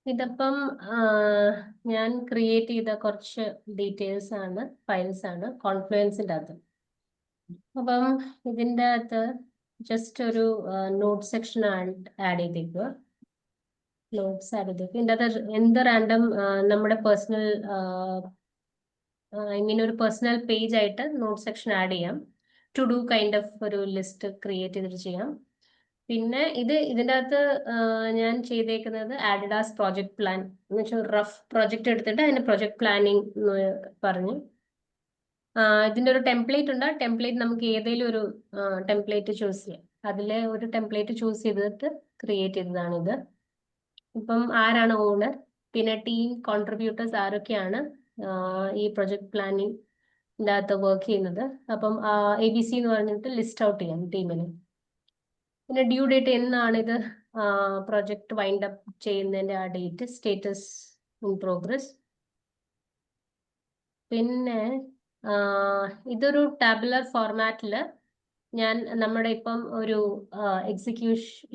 ഇതിപ്പം ഞാൻ ക്രിയേറ്റ് ചെയ്ത കുറച്ച് ഡീറ്റെയിൽസ് ആണ്, ഫയൽസ് ആണ് കോൺഫ്ലുവൻസിൻ്റെ അകത്ത്. അപ്പം ഇതിൻ്റെ അകത്ത് ജസ്റ്റ് ഒരു നോട്ട് സെക്ഷൻ ആഡ് ചെയ്തേക്കുക. നോട്ട്സ് ആഡ് ചെയ്തേക്കുക. ഇതിൻ്റെ അകത്ത് എന്ത് റാൻഡം നമ്മുടെ പേഴ്സണൽ ഐ മീൻ ഒരു പേഴ്സണൽ പേജ് ആയിട്ട് നോട്ട് സെക്ഷൻ ആഡ് ചെയ്യാം. ടു ഡു കൈൻഡ് ഓഫ് ഒരു ലിസ്റ്റ് ക്രിയേറ്റ് ചെയ്തിട്ട് ചെയ്യാം. പിന്നെ ഇതിൻ്റെ അകത്ത് ഞാൻ ചെയ്തേക്കുന്നത് ആഡിഡാസ് പ്രോജക്റ്റ് പ്ലാൻ എന്ന് വെച്ചാൽ റഫ് പ്രോജക്റ്റ് എടുത്തിട്ട് അതിന്റെ പ്രോജക്റ്റ് പ്ലാനിങ് പറഞ്ഞു. ഇതിന്റെ ഒരു ടെംപ്ലേറ്റ് ഉണ്ട്. ടെംപ്ലേറ്റ് നമുക്ക് ഏതെങ്കിലും ഒരു ടെംപ്ലേറ്റ് ചൂസ് ചെയ്യാം. അതിലെ ഒരു ടെംപ്ലേറ്റ് ചൂസ് ചെയ്തിട്ട് ക്രിയേറ്റ് ചെയ്തതാണിത്. ഇപ്പം ആരാണ് ഓണർ, പിന്നെ ടീം കോൺട്രിബ്യൂട്ടേഴ്സ് ആരൊക്കെയാണ് ഈ പ്രൊജക്ട് പ്ലാനിങ് അകത്ത് വർക്ക് ചെയ്യുന്നത്. അപ്പം ABC എന്ന് പറഞ്ഞിട്ട് ലിസ്റ്റ് ഔട്ട് ചെയ്യാം ടീമിന്. പിന്നെ ഡ്യൂ ഡേറ്റ് എന്നാണ് ഇത് പ്രൊജക്ട് വൈൻഡ് അപ്പ് ചെയ്യുന്നതിന്റെ ആ ഡേറ്റ്, സ്റ്റേറ്റസ് ഇൻ പ്രോഗ്രസ്. പിന്നെ ഇതൊരു ടാബുലർ ഫോർമാറ്റിൽ ഞാൻ നമ്മുടെ ഇപ്പം ഒരു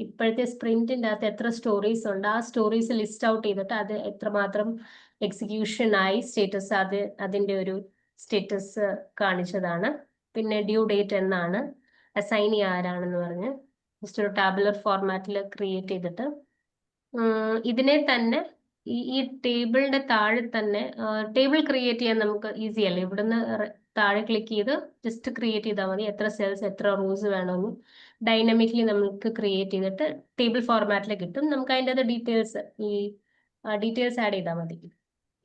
ഇപ്പോഴത്തെ സ്പ്രിന്റിന്റെ അകത്ത് എത്ര സ്റ്റോറീസ് ഉണ്ട് ആ സ്റ്റോറീസ് ലിസ്റ്റ് ഔട്ട് ചെയ്തിട്ട് അത് എത്രമാത്രം എക്സിക്യൂഷൻ ആയി സ്റ്റേറ്റസ് അതിന്റെ ഒരു സ്റ്റേറ്റസ് കാണിച്ചതാണ്. പിന്നെ ഡ്യൂ ഡേറ്റ് എന്നാണ്, അസൈനി ആരാണെന്ന് പറഞ്ഞ് ജസ്റ്റ് ഒരു ടാബുലർ ഫോർമാറ്റിൽ ക്രിയേറ്റ് ചെയ്തിട്ട് ഇതിനെ തന്നെ ഈ ടേബിളിന്റെ താഴെ തന്നെ ടേബിൾ ക്രിയേറ്റ് ചെയ്യാൻ നമുക്ക് ഈസി അല്ലേ. ഇവിടുന്ന് താഴെ ക്ലിക്ക് ചെയ്ത് ജസ്റ്റ് ക്രിയേറ്റ് ചെയ്താൽ മതി. എത്ര സെൽസ് എത്ര റോസ് വേണമെന്ന് ഡൈനാമിക്കലി നമുക്ക് ക്രിയേറ്റ് ചെയ്തിട്ട് ടേബിൾ ഫോർമാറ്റിൽ കിട്ടും. നമുക്ക് അതിൻ്റെ അത് ഡീറ്റെയിൽസ് ആഡ് ചെയ്താൽ മതി.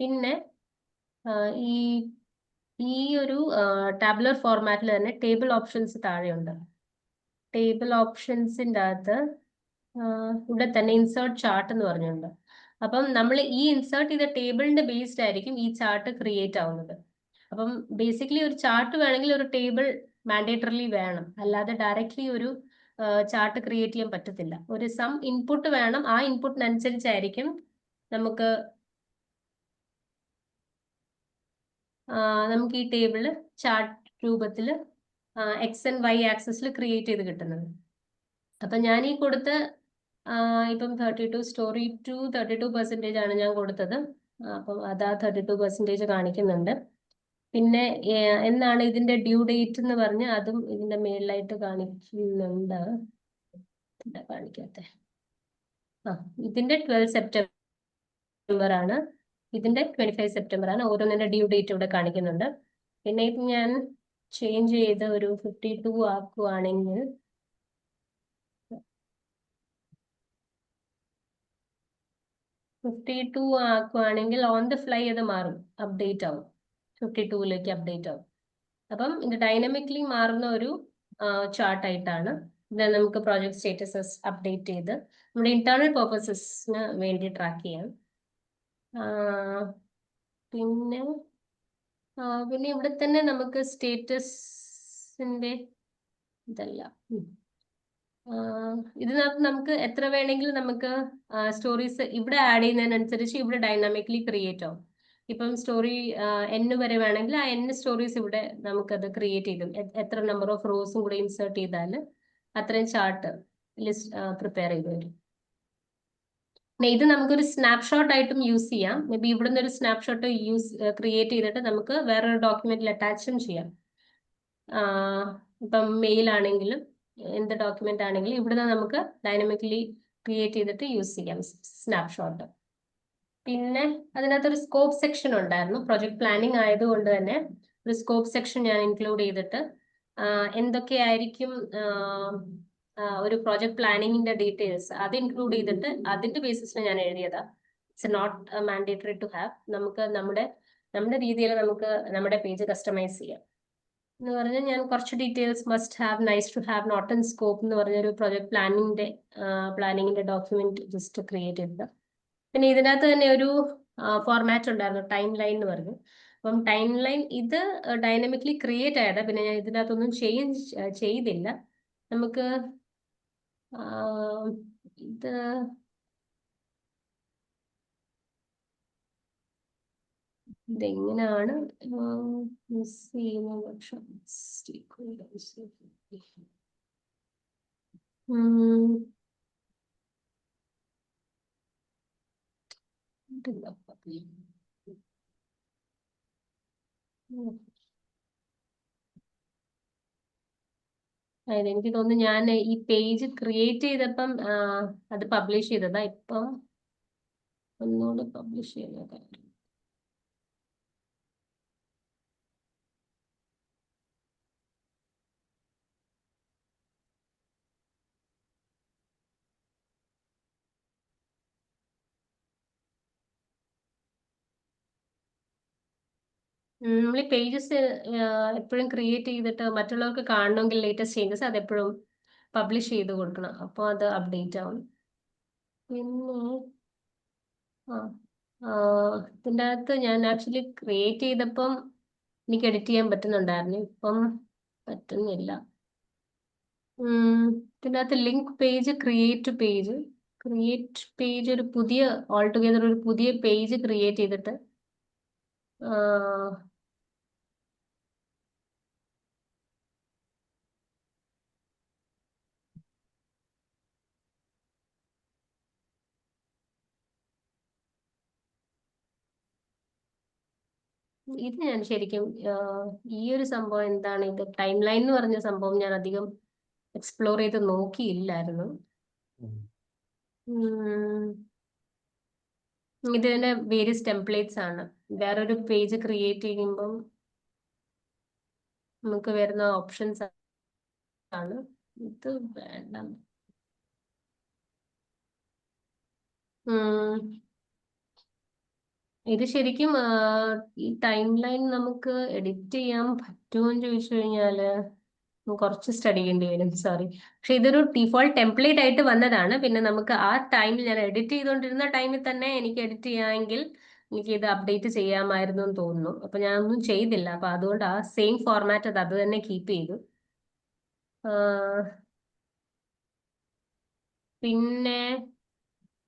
പിന്നെ ഈ ഒരു ടാബുലർ ഫോർമാറ്റിൽ തന്നെ ടേബിൾ ഓപ്ഷൻസ് താഴെയുണ്ട്. ടേബിൾ ഓപ്ഷൻസിൻ്റെ അകത്ത് ഇവിടെ തന്നെ ഇൻസേർട്ട് ചാർട്ട് എന്ന് പറഞ്ഞിട്ടുണ്ട്. അപ്പം നമ്മൾ ഈ ഇൻസേർട്ട് ചെയ്ത ടേബിളിന്റെ ബേസ്ഡ് ആയിരിക്കും ഈ ചാർട്ട് ക്രിയേറ്റ് ആവുന്നത്. അപ്പം ബേസിക്കലി ഒരു ചാർട്ട് വേണമെങ്കിൽ ഒരു ടേബിൾ മാൻഡേറ്ററിലി വേണം, അല്ലാതെ ഡയറക്റ്റ്ലി ഒരു ചാർട്ട് ക്രിയേറ്റ് ചെയ്യാൻ പറ്റത്തില്ല. ഒരു സം ഇൻപുട്ട് വേണം. ആ ഇൻപുട്ടിനനുസരിച്ചായിരിക്കും നമുക്ക് ഈ ടേബിള് ചാർട്ട് രൂപത്തിൽ X and Y ആക്സിസിൽ ക്രിയേറ്റ് ചെയ്ത് കിട്ടുന്നത്. അപ്പൊ ഞാൻ ഈ കൊടുത്ത ഇപ്പം 32 സ്റ്റോറി 32% ആണ് ഞാൻ കൊടുത്തത്. അപ്പം അതാ 32% കാണിക്കുന്നുണ്ട്. പിന്നെ എന്നാണ് ഇതിന്റെ ഡ്യൂ ഡേറ്റ് എന്ന് പറഞ്ഞ് അതും ഇതിന്റെ മേളിലായിട്ട് കാണിക്കുന്നുണ്ട്. കാണിക്കാത്ത ഇതിന്റെ 12 സെപ്റ്റംബർ ആണ്, ഇതിന്റെ 25 സെപ്റ്റംബർ ആണ്. ഓരോന്നിന്റെ ഡ്യൂ ഡേറ്റ് ഇവിടെ കാണിക്കുന്നുണ്ട്. പിന്നെ ഇത് ഞാൻ ചേഞ്ച് ചെയ്ത് ഒരു 52 ആക്കുവാണെങ്കിൽ 52 ആക്കുവാണെങ്കിൽ ഓൺ ദ ഫ്ലൈ അത് മാറും, അപ്ഡേറ്റ് ആവും, 52ലേക്ക് അപ്ഡേറ്റ് ആവും. അപ്പം ഇത് ഡൈനാമിക്കലി മാറുന്ന ഒരു ചാർട്ടായിട്ടാണ്. ഇത് നമുക്ക് പ്രോജക്ട് സ്റ്റേറ്റസസ് അപ്ഡേറ്റ് ചെയ്ത് നമ്മുടെ ഇന്റേണൽ പർപ്പസസിന് വേണ്ടി ട്രാക്ക് ചെയ്യാം. പിന്നെ ഇവിടെ തന്നെ നമുക്ക് സ്റ്റേറ്റസിന്റെ ഇതല്ല, ഇതിനകത്ത് നമുക്ക് എത്ര വേണമെങ്കിലും നമുക്ക് സ്റ്റോറീസ് ഇവിടെ ആഡ് ചെയ്യുന്നതിനനുസരിച്ച് ഇവിടെ ഡൈനാമിക്കലി ക്രിയേറ്റ് ആവും. ഇപ്പം സ്റ്റോറി N വരെ വേണമെങ്കിൽ ആ N സ്റ്റോറീസ് ഇവിടെ നമുക്കത് ക്രിയേറ്റ് ചെയ്തു. എത്ര നമ്പർ ഓഫ് റോസും കൂടെ ഇൻസേർട്ട് ചെയ്താൽ അത്രയും ചാർട്ട് ലിസ്റ്റ് പ്രിപ്പയർ ചെയ്ത് വരും. ഇത് നമുക്കൊരു സ്നാപ്ഷോട്ട് ആയിട്ടും യൂസ് ചെയ്യാം. മേ ബി ഇവിടുന്ന് ഒരു സ്നാപ്ഷോട്ട് ക്രിയേറ്റ് ചെയ്തിട്ട് നമുക്ക് വേറൊരു ഡോക്യുമെന്റിൽ അറ്റാച്ചും ചെയ്യാം. ഇപ്പം മെയിൽ ആണെങ്കിലും എന്ത് ഡോക്യുമെന്റ് ആണെങ്കിലും ഇവിടുന്ന് നമുക്ക് ഡൈനാമിക്കലി ക്രിയേറ്റ് ചെയ്തിട്ട് യൂസ് ചെയ്യാം സ്നാപ്ഷോട്ട്. പിന്നെ അതിനകത്തൊരു സ്കോപ്പ് സെക്ഷൻ ഉണ്ടായിരുന്നു. പ്രൊജക്ട് പ്ലാനിങ് ആയതുകൊണ്ട് തന്നെ ഒരു സ്കോപ്പ് സെക്ഷൻ ഞാൻ ഇൻക്ലൂഡ് ചെയ്തിട്ട് എന്തൊക്കെയായിരിക്കും ഒരു പ്രോജക്ട് പ്ലാനിങ്ങിന്റെ ഡീറ്റെയിൽസ് അത് ഇൻക്ലൂഡ് ചെയ്തിട്ട് അതിന്റെ ബേസിസിൽ ഞാൻ എഴുതിയതാ. It's not mandatory to have. നമുക്ക് നമ്മുടെ രീതിയിൽ നമുക്ക് നമ്മുടെ പേജ് കസ്റ്റമൈസ് ചെയ്യാം എന്ന് പറഞ്ഞാൽ ഞാൻ കുറച്ച് details must have, nice to have, not in scope എന്ന് പറഞ്ഞൊരു പ്രൊജക്ട് പ്ലാനിങ്ങിന്റെ ഡോക്യുമെന്റ് ജസ്റ്റ് ക്രിയേറ്റ് ചെയ്തത്. പിന്നെ ഇതിനകത്ത് തന്നെ ഒരു ഫോർമാറ്റ് ഉണ്ടായിരുന്നു, ടൈം ലൈൻ എന്ന് പറഞ്ഞു. അപ്പം ടൈം ലൈൻ ഇത് ഡൈനാമിക്കലി ക്രിയേറ്റ് ആയതാ. പിന്നെ ഞാൻ ഇതിനകത്തൊന്നും ചേഞ്ച് ചെയ്തില്ല. നമുക്ക് ഇത് ഇതെങ്ങനെയാണ് മിസ് ചെയ്യുന്ന പക്ഷം എനിക്ക് തോന്നുന്നു ഞാൻ ഈ പേജ് ക്രിയേറ്റ് ചെയ്തപ്പം അത് പബ്ലിഷ് ചെയ്തതാ. ഇപ്പം ഒന്നുകൂടെ പബ്ലിഷ് ചെയ്യുന്ന കാര്യം. നമ്മൾ ഈ പേജസ് എപ്പോഴും ക്രിയേറ്റ് ചെയ്തിട്ട് മറ്റുള്ളവർക്ക് കാണണമെങ്കിൽ ലേറ്റസ്റ്റ് ചേഞ്ചസ് അത് എപ്പോഴും പബ്ലിഷ് ചെയ്ത് കൊടുക്കണം. അപ്പോൾ അത് അപ്ഡേറ്റ് ആവും. പിന്നെ ഇതിൻ്റെ അകത്ത് ഞാൻ ആക്ച്വലി ക്രിയേറ്റ് ചെയ്തപ്പം എനിക്ക് എഡിറ്റ് ചെയ്യാൻ പറ്റുന്നുണ്ടായിരുന്നു. ഇപ്പം പറ്റുന്നില്ല. ഇതിൻ്റെ അകത്ത് ലിങ്ക് പേജ്, ക്രിയേറ്റ് പേജ് ഒരു പുതിയ ഓൾ ടുഗെദർ ഒരു പുതിയ പേജ് ക്രിയേറ്റ് ചെയ്തിട്ട് ഇത് ഞാൻ ശരിക്കും ഈ ഒരു സംഭവം എന്താണ്, ഇത് ടൈം ലൈൻ എന്ന് പറഞ്ഞ സംഭവം ഞാൻ അധികം എക്സ്പ്ലോർ ചെയ്ത് നോക്കിയില്ലായിരുന്നു. ഇത് തന്നെ വേരിയസ് ടെംപ്ലേറ്റ്സ് ആണ്. വേറൊരു പേജ് ക്രിയേറ്റ് ചെയ്യുമ്പം നമുക്ക് വരുന്ന ഓപ്ഷൻസ് ആണ്. ഇത് വേണ്ട. ഇത് ശരിക്കും ഈ ടൈം ലൈൻ നമുക്ക് എഡിറ്റ് ചെയ്യാൻ പറ്റുമോ എന്ന് ചോദിച്ചു കഴിഞ്ഞാല് കുറച്ച് സ്റ്റഡി ചെയ്യേണ്ടി വരും. സോറി. പക്ഷെ ഇതൊരു ഡിഫോൾട്ട് ടെംപ്ലേറ്റ് ആയിട്ട് വന്നതാണ്. പിന്നെ നമുക്ക് ആ ടൈമിൽ ഞാൻ എഡിറ്റ് ചെയ്തുകൊണ്ടിരുന്ന ടൈമിൽ തന്നെ എനിക്ക് എഡിറ്റ് ചെയ്യാമെങ്കിൽ എനിക്ക് ഇത് അപ്ഡേറ്റ് ചെയ്യാമായിരുന്നു എന്ന് തോന്നുന്നു. അപ്പൊ ഞാൻ ഒന്നും ചെയ്തില്ല. അപ്പൊ അതുകൊണ്ട് ആ സെയിം ഫോർമാറ്റ് അത് തന്നെ കീപ്പ് ചെയ്തു.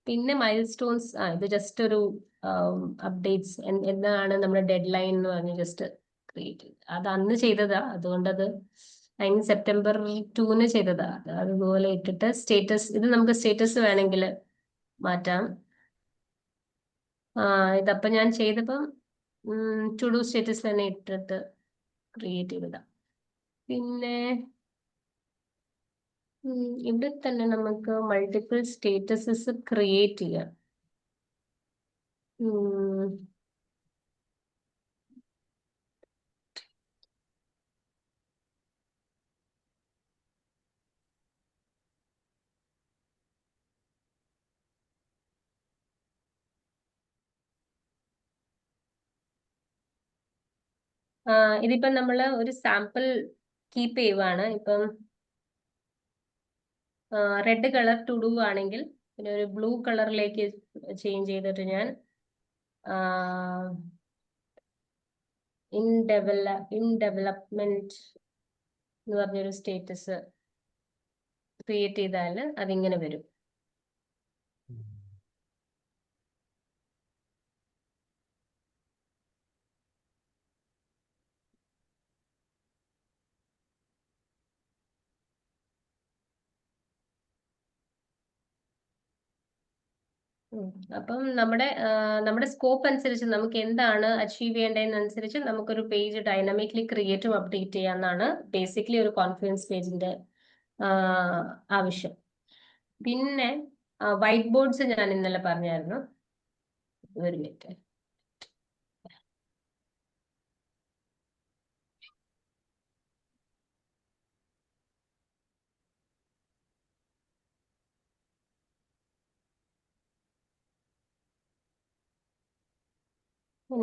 പിന്നെ മൈൽ സ്റ്റോൺസ്, ഇത് ജസ്റ്റ് ഒരു അപ്ഡേറ്റ്സ് എന്താണ് നമ്മുടെ ഡെഡ് ലൈൻ എന്ന് പറഞ്ഞ് ജസ്റ്റ് ക്രിയേറ്റ് ചെയ്ത് അത് അന്ന് ചെയ്തതാ. അതുകൊണ്ടത് അതിന് സെപ്റ്റംബർ 2 ചെയ്തതാ. അതുപോലെ ഇട്ടിട്ട് സ്റ്റേറ്റസ്, ഇത് നമുക്ക് സ്റ്റേറ്റസ് വേണമെങ്കിൽ മാറ്റാം. ഇതപ്പം ഞാൻ ചെയ്തപ്പം ടു ഡു സ്റ്റേറ്റസ് തന്നെ ഇട്ടിട്ട് ക്രിയേറ്റ് ചെയ്തതാ. പിന്നെ ഇവിടെ തന്നെ നമുക്ക് മൾട്ടിപ്പിൾ സ്റ്റേറ്റസസ് ക്രിയേറ്റ് ചെയ്യാം. ഇതിപ്പം നമ്മൾ ഒരു സാമ്പിൾ കീപ്പ് ചെയ്യുവാണ്. ഇപ്പം റെഡ് കളർ ടു ഡു ആണെങ്കിൽ പിന്നെ ഒരു ബ്ലൂ കളറിലേക്ക് ചേഞ്ച് ചെയ്തിട്ട് ഞാൻ ഇൻ ഡെവലപ്മെന്റ് എന്ന് പറഞ്ഞൊരു സ്റ്റേറ്റസ് ക്രിയേറ്റ് ചെയ്താൽ അതിങ്ങനെ വരും. അപ്പം നമ്മുടെ സ്കോപ്പ് അനുസരിച്ച് നമുക്ക് എന്താണ് അച്ചീവ് ചെയ്യേണ്ടതെന്നനുസരിച്ച് നമുക്കൊരു പേജ് ഡൈനാമിക്കലി ക്രിയേറ്റും അപ്ഡേറ്റ് ചെയ്യാന്നാണ് ബേസിക്കലി ഒരു കോൺഫിഡൻസ് പേജിന്റെ ആവശ്യം. പിന്നെ വൈറ്റ് ബോർഡ്സ് ഞാൻ ഇന്നലെ പറഞ്ഞായിരുന്നു. ഒരു മിനിറ്റ്.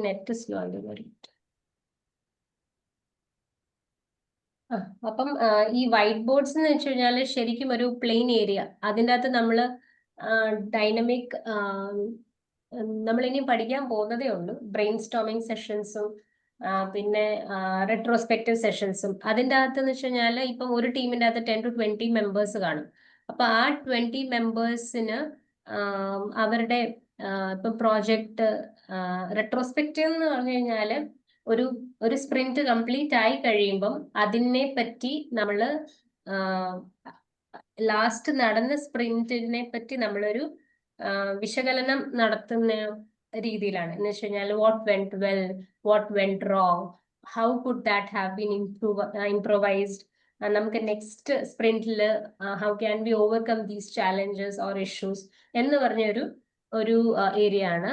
നെറ്റ് സ്ലോ ആയിട്ട് വരും. അപ്പം ഈ വൈറ്റ് ബോർഡ്സ് എന്ന് വെച്ച് കഴിഞ്ഞാൽ ശരിക്കും ഒരു പ്ലെയിൻ ഏരിയ, അതിൻ്റെ അകത്ത് നമ്മൾ ഡൈനമിക് നമ്മളിനി പഠിക്കാൻ പോകുന്നതേ ഉള്ളൂ. ബ്രെയിൻ സ്റ്റോമിങ് സെഷൻസും പിന്നെ റെട്രോസ്പെക്റ്റീവ് സെഷൻസും. അതിൻ്റെ അകത്ത് എന്ന് വെച്ച് കഴിഞ്ഞാൽ ഇപ്പം ഒരു ടീമിൻ്റെ അകത്ത് 10 to 20 മെമ്പേഴ്സ് കാണും. അപ്പൊ ആ 20 മെമ്പേഴ്സിന് അവരുടെ ഇപ്പൊ പ്രോജക്റ്റ് റെട്രോസ്പെക്റ്റീവ് എന്ന് പറഞ്ഞു കഴിഞ്ഞാൽ ഒരു സ്പ്രിന്റ് കംപ്ലീറ്റ് ആയി കഴിയുമ്പം അതിനെ പറ്റി നമ്മൾ ലാസ്റ്റ് നടന്ന സ്പ്രിന്റിനെ പറ്റി നമ്മളൊരു വിശകലനം നടത്തുന്ന രീതിയിലാണ്. എന്ന് വെച്ച് കഴിഞ്ഞാൽ what went well, what went wrong, how could that have been improvised, നമുക്ക് നെക്സ്റ്റ് സ്പ്രിന്റിൽ how can be overcome these challenges or issues എന്ന് പറഞ്ഞൊരു ഏരിയ ആണ്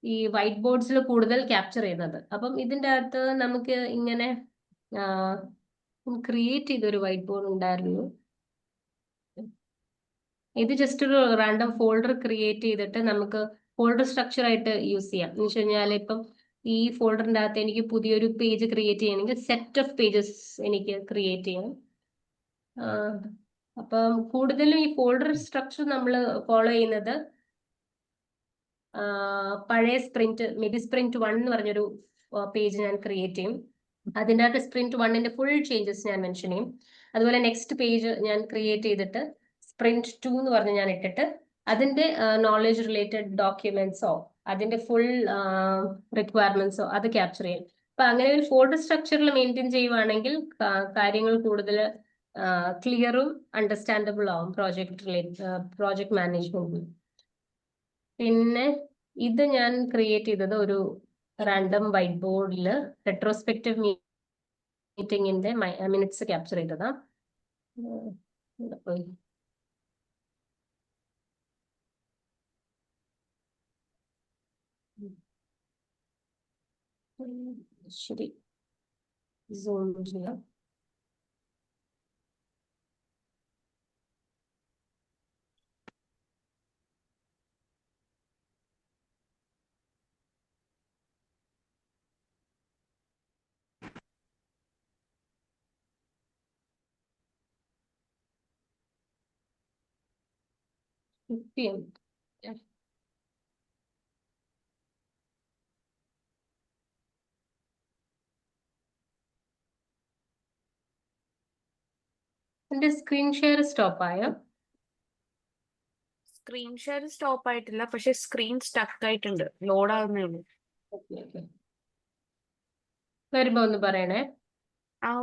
ഈ വൈറ്റ് ബോർഡ്സിൽ കൂടുതൽ ക്യാപ്ചർ ചെയ്യുന്നത്. അപ്പം ഇതിൻ്റെ അകത്ത് നമുക്ക് ഇങ്ങനെ ക്രിയേറ്റ് ചെയ്തൊരു വൈറ്റ് ബോർഡ് ഉണ്ടായിരുന്നു. ഇത് ജസ്റ്റ് ഒരു റാൻഡം ഫോൾഡർ ക്രിയേറ്റ് ചെയ്തിട്ട് നമുക്ക് ഫോൾഡർ സ്ട്രക്ചർ ആയിട്ട് യൂസ് ചെയ്യാം. എന്ന് വെച്ച് കഴിഞ്ഞാൽ ഇപ്പം ഈ ഫോൾഡറിൻ്റെ അകത്ത് എനിക്ക് പുതിയൊരു പേജ് ക്രിയേറ്റ് ചെയ്യണമെങ്കിൽ സെറ്റ് ഓഫ് പേജസ് എനിക്ക് ക്രിയേറ്റ് ചെയ്യണം. അപ്പം കൂടുതലും ഈ ഫോൾഡർ സ്ട്രക്ചർ നമ്മൾ ഫോളോ ചെയ്യുന്നത് പഴയ സ്പ്രിന്റ് സ്പ്രിന്റ് 1 എന്ന് പറഞ്ഞൊരു പേജ് ഞാൻ ക്രിയേറ്റ് ചെയ്യും. അതിൻ്റെ അകത്ത് സ്പ്രിന്റ് 1ന്റെ ഫുൾ ചേഞ്ചസ് ഞാൻ മെൻഷൻ ചെയ്യും. അതുപോലെ നെക്സ്റ്റ് പേജ് ഞാൻ ക്രിയേറ്റ് ചെയ്തിട്ട് സ്പ്രിന്റ് 2 എന്ന് പറഞ്ഞ് ഞാൻ ഇട്ടിട്ട് അതിന്റെ നോളജ് റിലേറ്റഡ് ഡോക്യുമെന്റ്സോ അതിന്റെ ഫുൾ റിക്വയർമെന്റ്സോ അത് ക്യാപ്ചർ ചെയ്യും. അപ്പൊ അങ്ങനെ ഒരു ഫോൾഡർ സ്ട്രക്ചറിൽ മെയിൻറ്റെയിൻ ചെയ്യുവാണെങ്കിൽ കാര്യങ്ങൾ കൂടുതൽ ക്ലിയറും അണ്ടർസ്റ്റാൻഡബിൾ ആവും പ്രോജക്ട് മാനേജ്മെന്റിൽ. പിന്നെ ഇത് ഞാൻ ക്രിയേറ്റ് ചെയ്തത് ഒരു റാൻഡം വൈറ്റ് ബോർഡിൽ റെട്രോസ്പെക്റ്റീവ് മീറ്റിംഗിന്റെ മിനിറ്റ്സ് ക്യാപ്ചർ ചെയ്തതാ. ശരി, സൂം ചെയ്യാം. എന്റെ സ്ക്രീൻ ഷെയർ സ്റ്റോപ്പ് ആയോ? സ്ക്രീൻ ഷെയർ സ്റ്റോപ്പ് ആയിട്ടില്ല, പക്ഷെ സ്ക്രീൻ സ്റ്റക്ക് ആയിട്ടുണ്ട്, ലോഡ് ആവുന്നേ ഉള്ളൂ. വരുമ്പോ ഒന്ന് പറയണേ.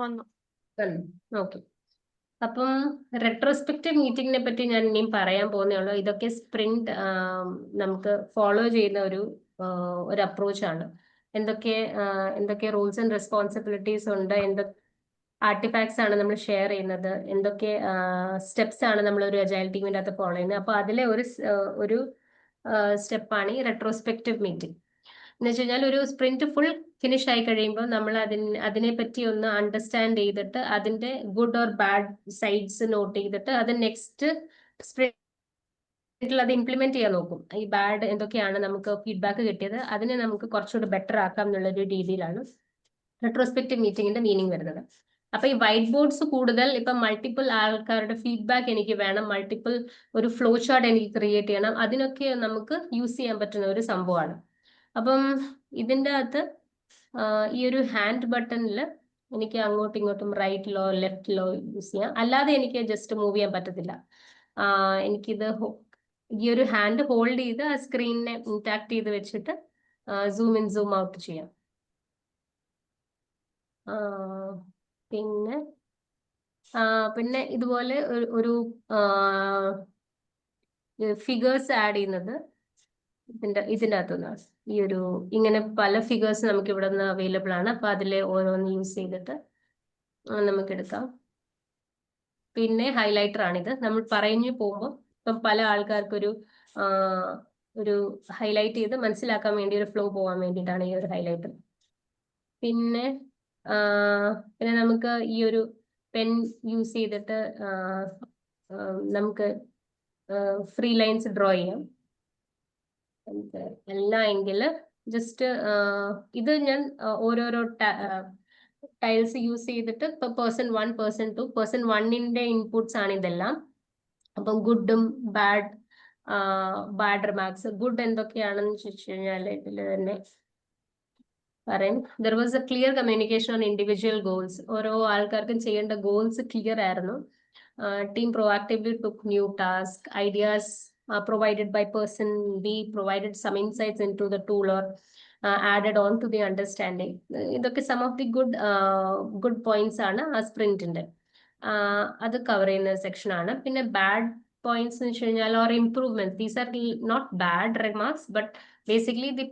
വന്നു. ഓക്കെ. അപ്പം റെട്രോസ്പെക്റ്റീവ് മീറ്റിംഗിനെ പറ്റി ഞാൻ ഇനിയും പറയാൻ പോകുന്നേ ഉള്ളൂ. ഇതൊക്കെ സ്പ്രിന്റ് നമുക്ക് ഫോളോ ചെയ്യുന്ന ഒരു അപ്രോച്ചാണ്. എന്തൊക്കെ റൂൾസ് ആൻഡ് റെസ്പോൺസിബിലിറ്റീസ് ഉണ്ട്, എന്തൊക്കെ ആർട്ടിഫാക്ട്സ് ആണ് നമ്മൾ ഷെയർ ചെയ്യുന്നത്, എന്തൊക്കെ സ്റ്റെപ്സ് ആണ് നമ്മൾ ഒരു അജൈൽ ടീമിൻ്റെ അകത്ത് ഫോളോ ചെയ്യുന്നത്. അപ്പൊ അതിലെ ഒരു സ്റ്റെപ്പാണ് ഈ റെട്രോസ്പെക്റ്റീവ് മീറ്റിംഗ്. എന്ന് വെച്ച് കഴിഞ്ഞാൽ ഒരു സ്പ്രിന്റ് ഫുൾ ഫിനിഷ് ആയി കഴിയുമ്പോൾ നമ്മൾ അതിനെ പറ്റി ഒന്ന് അണ്ടർസ്റ്റാൻഡ് ചെയ്തിട്ട് അതിന്റെ good or bad sides note ചെയ്തിട്ട് അത് നെക്സ്റ്റ് സ്പ്രിന്റിൽ അത് ഇംപ്ലിമെന്റ് ചെയ്യാൻ നോക്കും. ഈ ബാഡ് എന്തൊക്കെയാണ് നമുക്ക് ഫീഡ്ബാക്ക് കിട്ടിയത് അതിനെ നമുക്ക് കുറച്ചുകൂടി ബെറ്റർ ആക്കാം എന്നുള്ള ഒരു രീതിയിലാണ് റെട്രോസ്പെക്റ്റീവ് മീറ്റിംഗിന്റെ മീനിങ് വരുന്നത്. അപ്പൊ ഈ വൈറ്റ് ബോർഡ്സ് കൂടുതൽ ഇപ്പൊ മൾട്ടിപ്പിൾ ആൾക്കാരുടെ ഫീഡ്ബാക്ക് എനിക്ക് വേണം, മൾട്ടിപ്പിൾ ഒരു ഫ്ലോ ചാർട്ട് എനിക്ക് ക്രിയേറ്റ് ചെയ്യണം, അതിനൊക്കെ നമുക്ക് യൂസ് ചെയ്യാൻ പറ്റുന്ന ഒരു സംഭവമാണ്. അപ്പം ഇതിൻ്റെ അകത്ത് ഈ ഒരു ഹാൻഡ് ബട്ടണിൽ എനിക്ക് അങ്ങോട്ടും ഇങ്ങോട്ടും റൈറ്റിലോ ലെഫ്റ്റിലോ യൂസ് ചെയ്യാം. അല്ലാതെ എനിക്ക് ജസ്റ്റ് മൂവ് ചെയ്യാൻ പറ്റത്തില്ല. എനിക്കിത് ഈ ഒരു ഹാൻഡ് ഹോൾഡ് ചെയ്ത് ആ സ്ക്രീനിനെ ഇൻടാക്ട് ചെയ്ത് വെച്ചിട്ട് സൂം ഇൻ സൂം ഔട്ട് ചെയ്യാം. പിന്നെ ഇതുപോലെ ഒരു ഫിഗേഴ്സ് ആഡ് ചെയ്യുന്നത് ഇതിൻ്റെ അകത്തുനിന്നാണ്. ഇങ്ങനെ പല ഫിഗേഴ്സ് നമുക്ക് ഇവിടെ നിന്ന് അവൈലബിൾ ആണ്. അപ്പൊ അതിലെ ഓരോന്ന് യൂസ് ചെയ്തിട്ട് നമുക്ക് എടുക്കാം. പിന്നെ ഹൈലൈറ്റർ ആണിത്. നമ്മൾ പറഞ്ഞു പോകുമ്പോൾ ഇപ്പം പല ആൾക്കാർക്കൊരു ഒരു ഹൈലൈറ്റ് ചെയ്ത് മനസ്സിലാക്കാൻ വേണ്ടി ഒരു ഫ്ലോ പോകാൻ വേണ്ടിയിട്ടാണ് ഈ ഒരു ഹൈലൈറ്റർ. പിന്നെ നമുക്ക് ഈ ഒരു പെൻ യൂസ് ചെയ്തിട്ട് നമുക്ക് ഫ്രീ ലൈൻസ് ഡ്രോ ചെയ്യാം. അല്ല എങ്കിൽ ജസ്റ്റ് ഇത് ഞാൻ ഓരോരോ ടൈൽസ് യൂസ് ചെയ്തിട്ട് ഇപ്പൊ person 1 person 2 person 1ന്റെ ഇൻപുട്സ് ആണ് ഇതെല്ലാം. അപ്പം ഗുഡും ബാഡ് റിമാർക്സ്. ഗുഡ് എന്തൊക്കെയാണെന്ന് ചോദിച്ചു കഴിഞ്ഞാൽ ഇതിൽ തന്നെ പറയും. There was A clear communication on individual goals. ഓരോ ആൾക്കാർക്കും ചെയ്യേണ്ട ഗോൾസ് ക്ലിയർ ആയിരുന്നു. Team proactively took new tasks, ideas provided by person B provided some insights into the tool or added on to the understanding. ഇതൊക്കെ some of the good points ആണ് ആ സ്പ്രിന്റിന്റെ. അത് cover ചെയ്യുന്ന section ആണ്. പിന്നെ bad points എന്ന് വെച്ച് കഴിഞ്ഞാൽ or improvements. These are not bad remarks, but basically the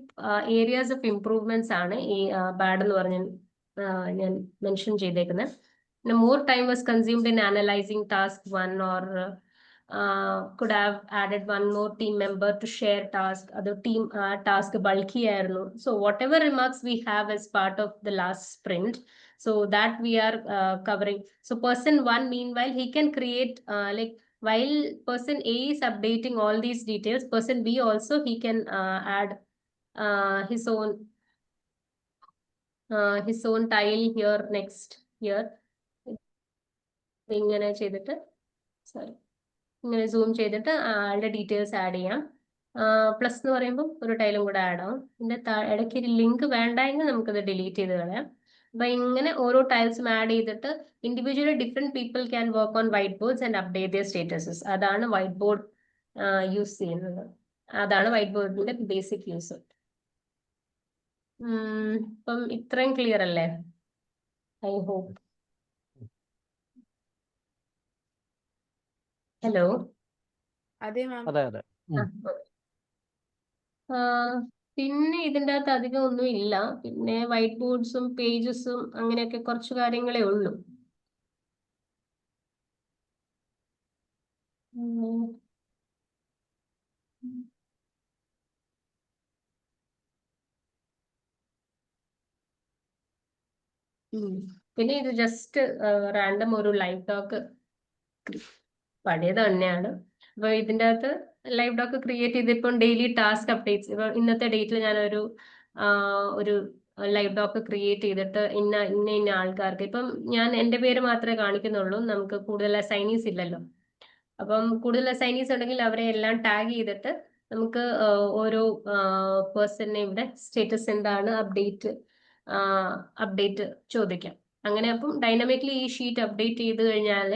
areas of improvements ആണ് ഈ bad എന്ന് പറഞ്ഞ് ഞാൻ മെൻഷൻ ചെയ്തേക്കുന്നത്. More time was consumed in analyzing task 1 or could have added one more team member to share task. Other team task bulky ആയിരുന്നു. So whatever remarks we have as part of the last sprint, so that we are covering. So person 1 meanwhile he can create like while person A is updating all these details, person B also he can add his own tile here next here. ഇങ്ങനെ ചെയ്തിട്ട് sorry ഇങ്ങനെ zoom ചെയ്തിട്ട് ആളുടെ details add ചെയ്യാം. Plus എന്ന് പറയുമ്പോൾ ഒരു ടൈലും കൂടെ ആഡ് ആവും. ഇതിന്റെ ഇടയ്ക്ക് ഒരു ലിങ്ക് വേണ്ടെങ്കിൽ നമുക്കത് ഡിലീറ്റ് ചെയ്ത് കളയാം. അപ്പൊ ഇങ്ങനെ ഓരോ ടൈൽസും ആഡ് ചെയ്തിട്ട് individually different people can work on whiteboards and update their statuses. അതാണ് വൈറ്റ് ബോർഡ് യൂസ് ചെയ്യുന്നത്. അതാണ് വൈറ്റ് ബോർഡിന്റെ ബേസിക് യൂസ്. ഇപ്പം ഇത്രയും ക്ലിയർ അല്ലേ? I hope. ഹലോ. അതെ മാം. അതെ അതെ പിന്നെ ഇതിൻ്റെ അകത്ത് അധികം ഒന്നും ഇല്ല. പിന്നെ വൈറ്റ് ബോർഡ്സും പേജസും അങ്ങനെയൊക്കെ കുറച്ച് കാര്യങ്ങളേ ഉള്ളൂ. പിന്നെ ഇത് ജസ്റ്റ് റാൻഡം ഒരു ലൈവ് ടോക്ക് പഴയത് തന്നെയാണ്. അപ്പൊ ഇതിൻ്റെ അകത്ത് ലൈവ് ഡോക്ക് ക്രിയേറ്റ് ചെയ്തിപ്പം ഡെയിലി ടാസ്ക് അപ്ഡേറ്റ്സ്. ഇപ്പൊ ഇന്നത്തെ ഡേറ്റിൽ ഞാനൊരു ഒരു ലൈവ് ഡോക്ക് ക്രിയേറ്റ് ചെയ്തിട്ട് ഇന്ന ആൾക്കാർക്ക് ഇപ്പം ഞാൻ എൻ്റെ പേര് മാത്രമേ കാണിക്കുന്നുള്ളൂ. നമുക്ക് കൂടുതൽ അസൈനീസ് ഇല്ലല്ലോ. അപ്പം കൂടുതൽ അസൈനീസ് ഉണ്ടെങ്കിൽ അവരെ എല്ലാം ടാഗ് ചെയ്തിട്ട് നമുക്ക് ഓരോ പേഴ്സണിനെ ഇവിടെ സ്റ്റേറ്റസ് എന്താണ് അപ്ഡേറ്റ് ചോദിക്കാം. അങ്ങനെ അപ്പം ഡൈനാമിക്കലി ഈ ഷീറ്റ് അപ്ഡേറ്റ് ചെയ്ത് കഴിഞ്ഞാൽ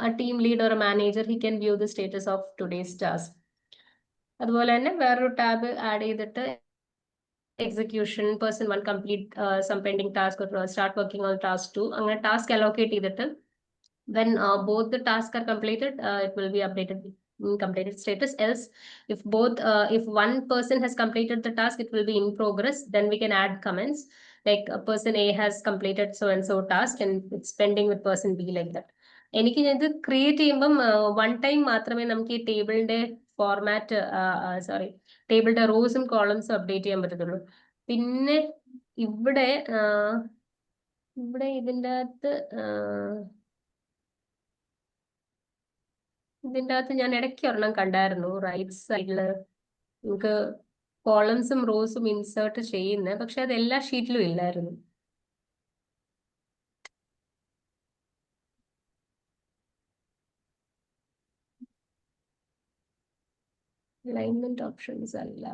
a team lead or a manager he can view the status of today's task. അതുപോലെ തന്നെ വേറൊരു ടാബ് ആഡ് ചെയ്തിട്ട് execution person 1 complete some pending task or start working on task 2 അങ്ങനെ ടാസ്ക് അലോക്കേറ്റ് ചെയ്തിട്ട് when both the tasks are completed it will be updated in completed status. Else if one person has completed the task it will be in progress. Then we can add comments like person A has completed so and so task and it's pending with person B, like that. എനിക്ക് ഇത് create ചെയ്യുമ്പം one time മാത്രമേ നമുക്ക് ഈ ടേബിളിന്റെ format ടേബിളിന്റെ റോസും കോളംസും update ചെയ്യാൻ പറ്റത്തുള്ളൂ. പിന്നെ ഇവിടെ ഇതിൻ്റെ അകത്ത് ഞാൻ ഇടയ്ക്ക് ഒരെണ്ണം കണ്ടായിരുന്നു. റൈറ്റ് സൈഡില് നമുക്ക് കോളംസും റോസും ഇൻസേർട്ട് ചെയ്യുന്നത്, പക്ഷെ അത് എല്ലാ ഷീറ്റിലും ഇല്ലായിരുന്നു. അലൈൻമെന്റ് ഓപ്ഷൻസ് അല്ല.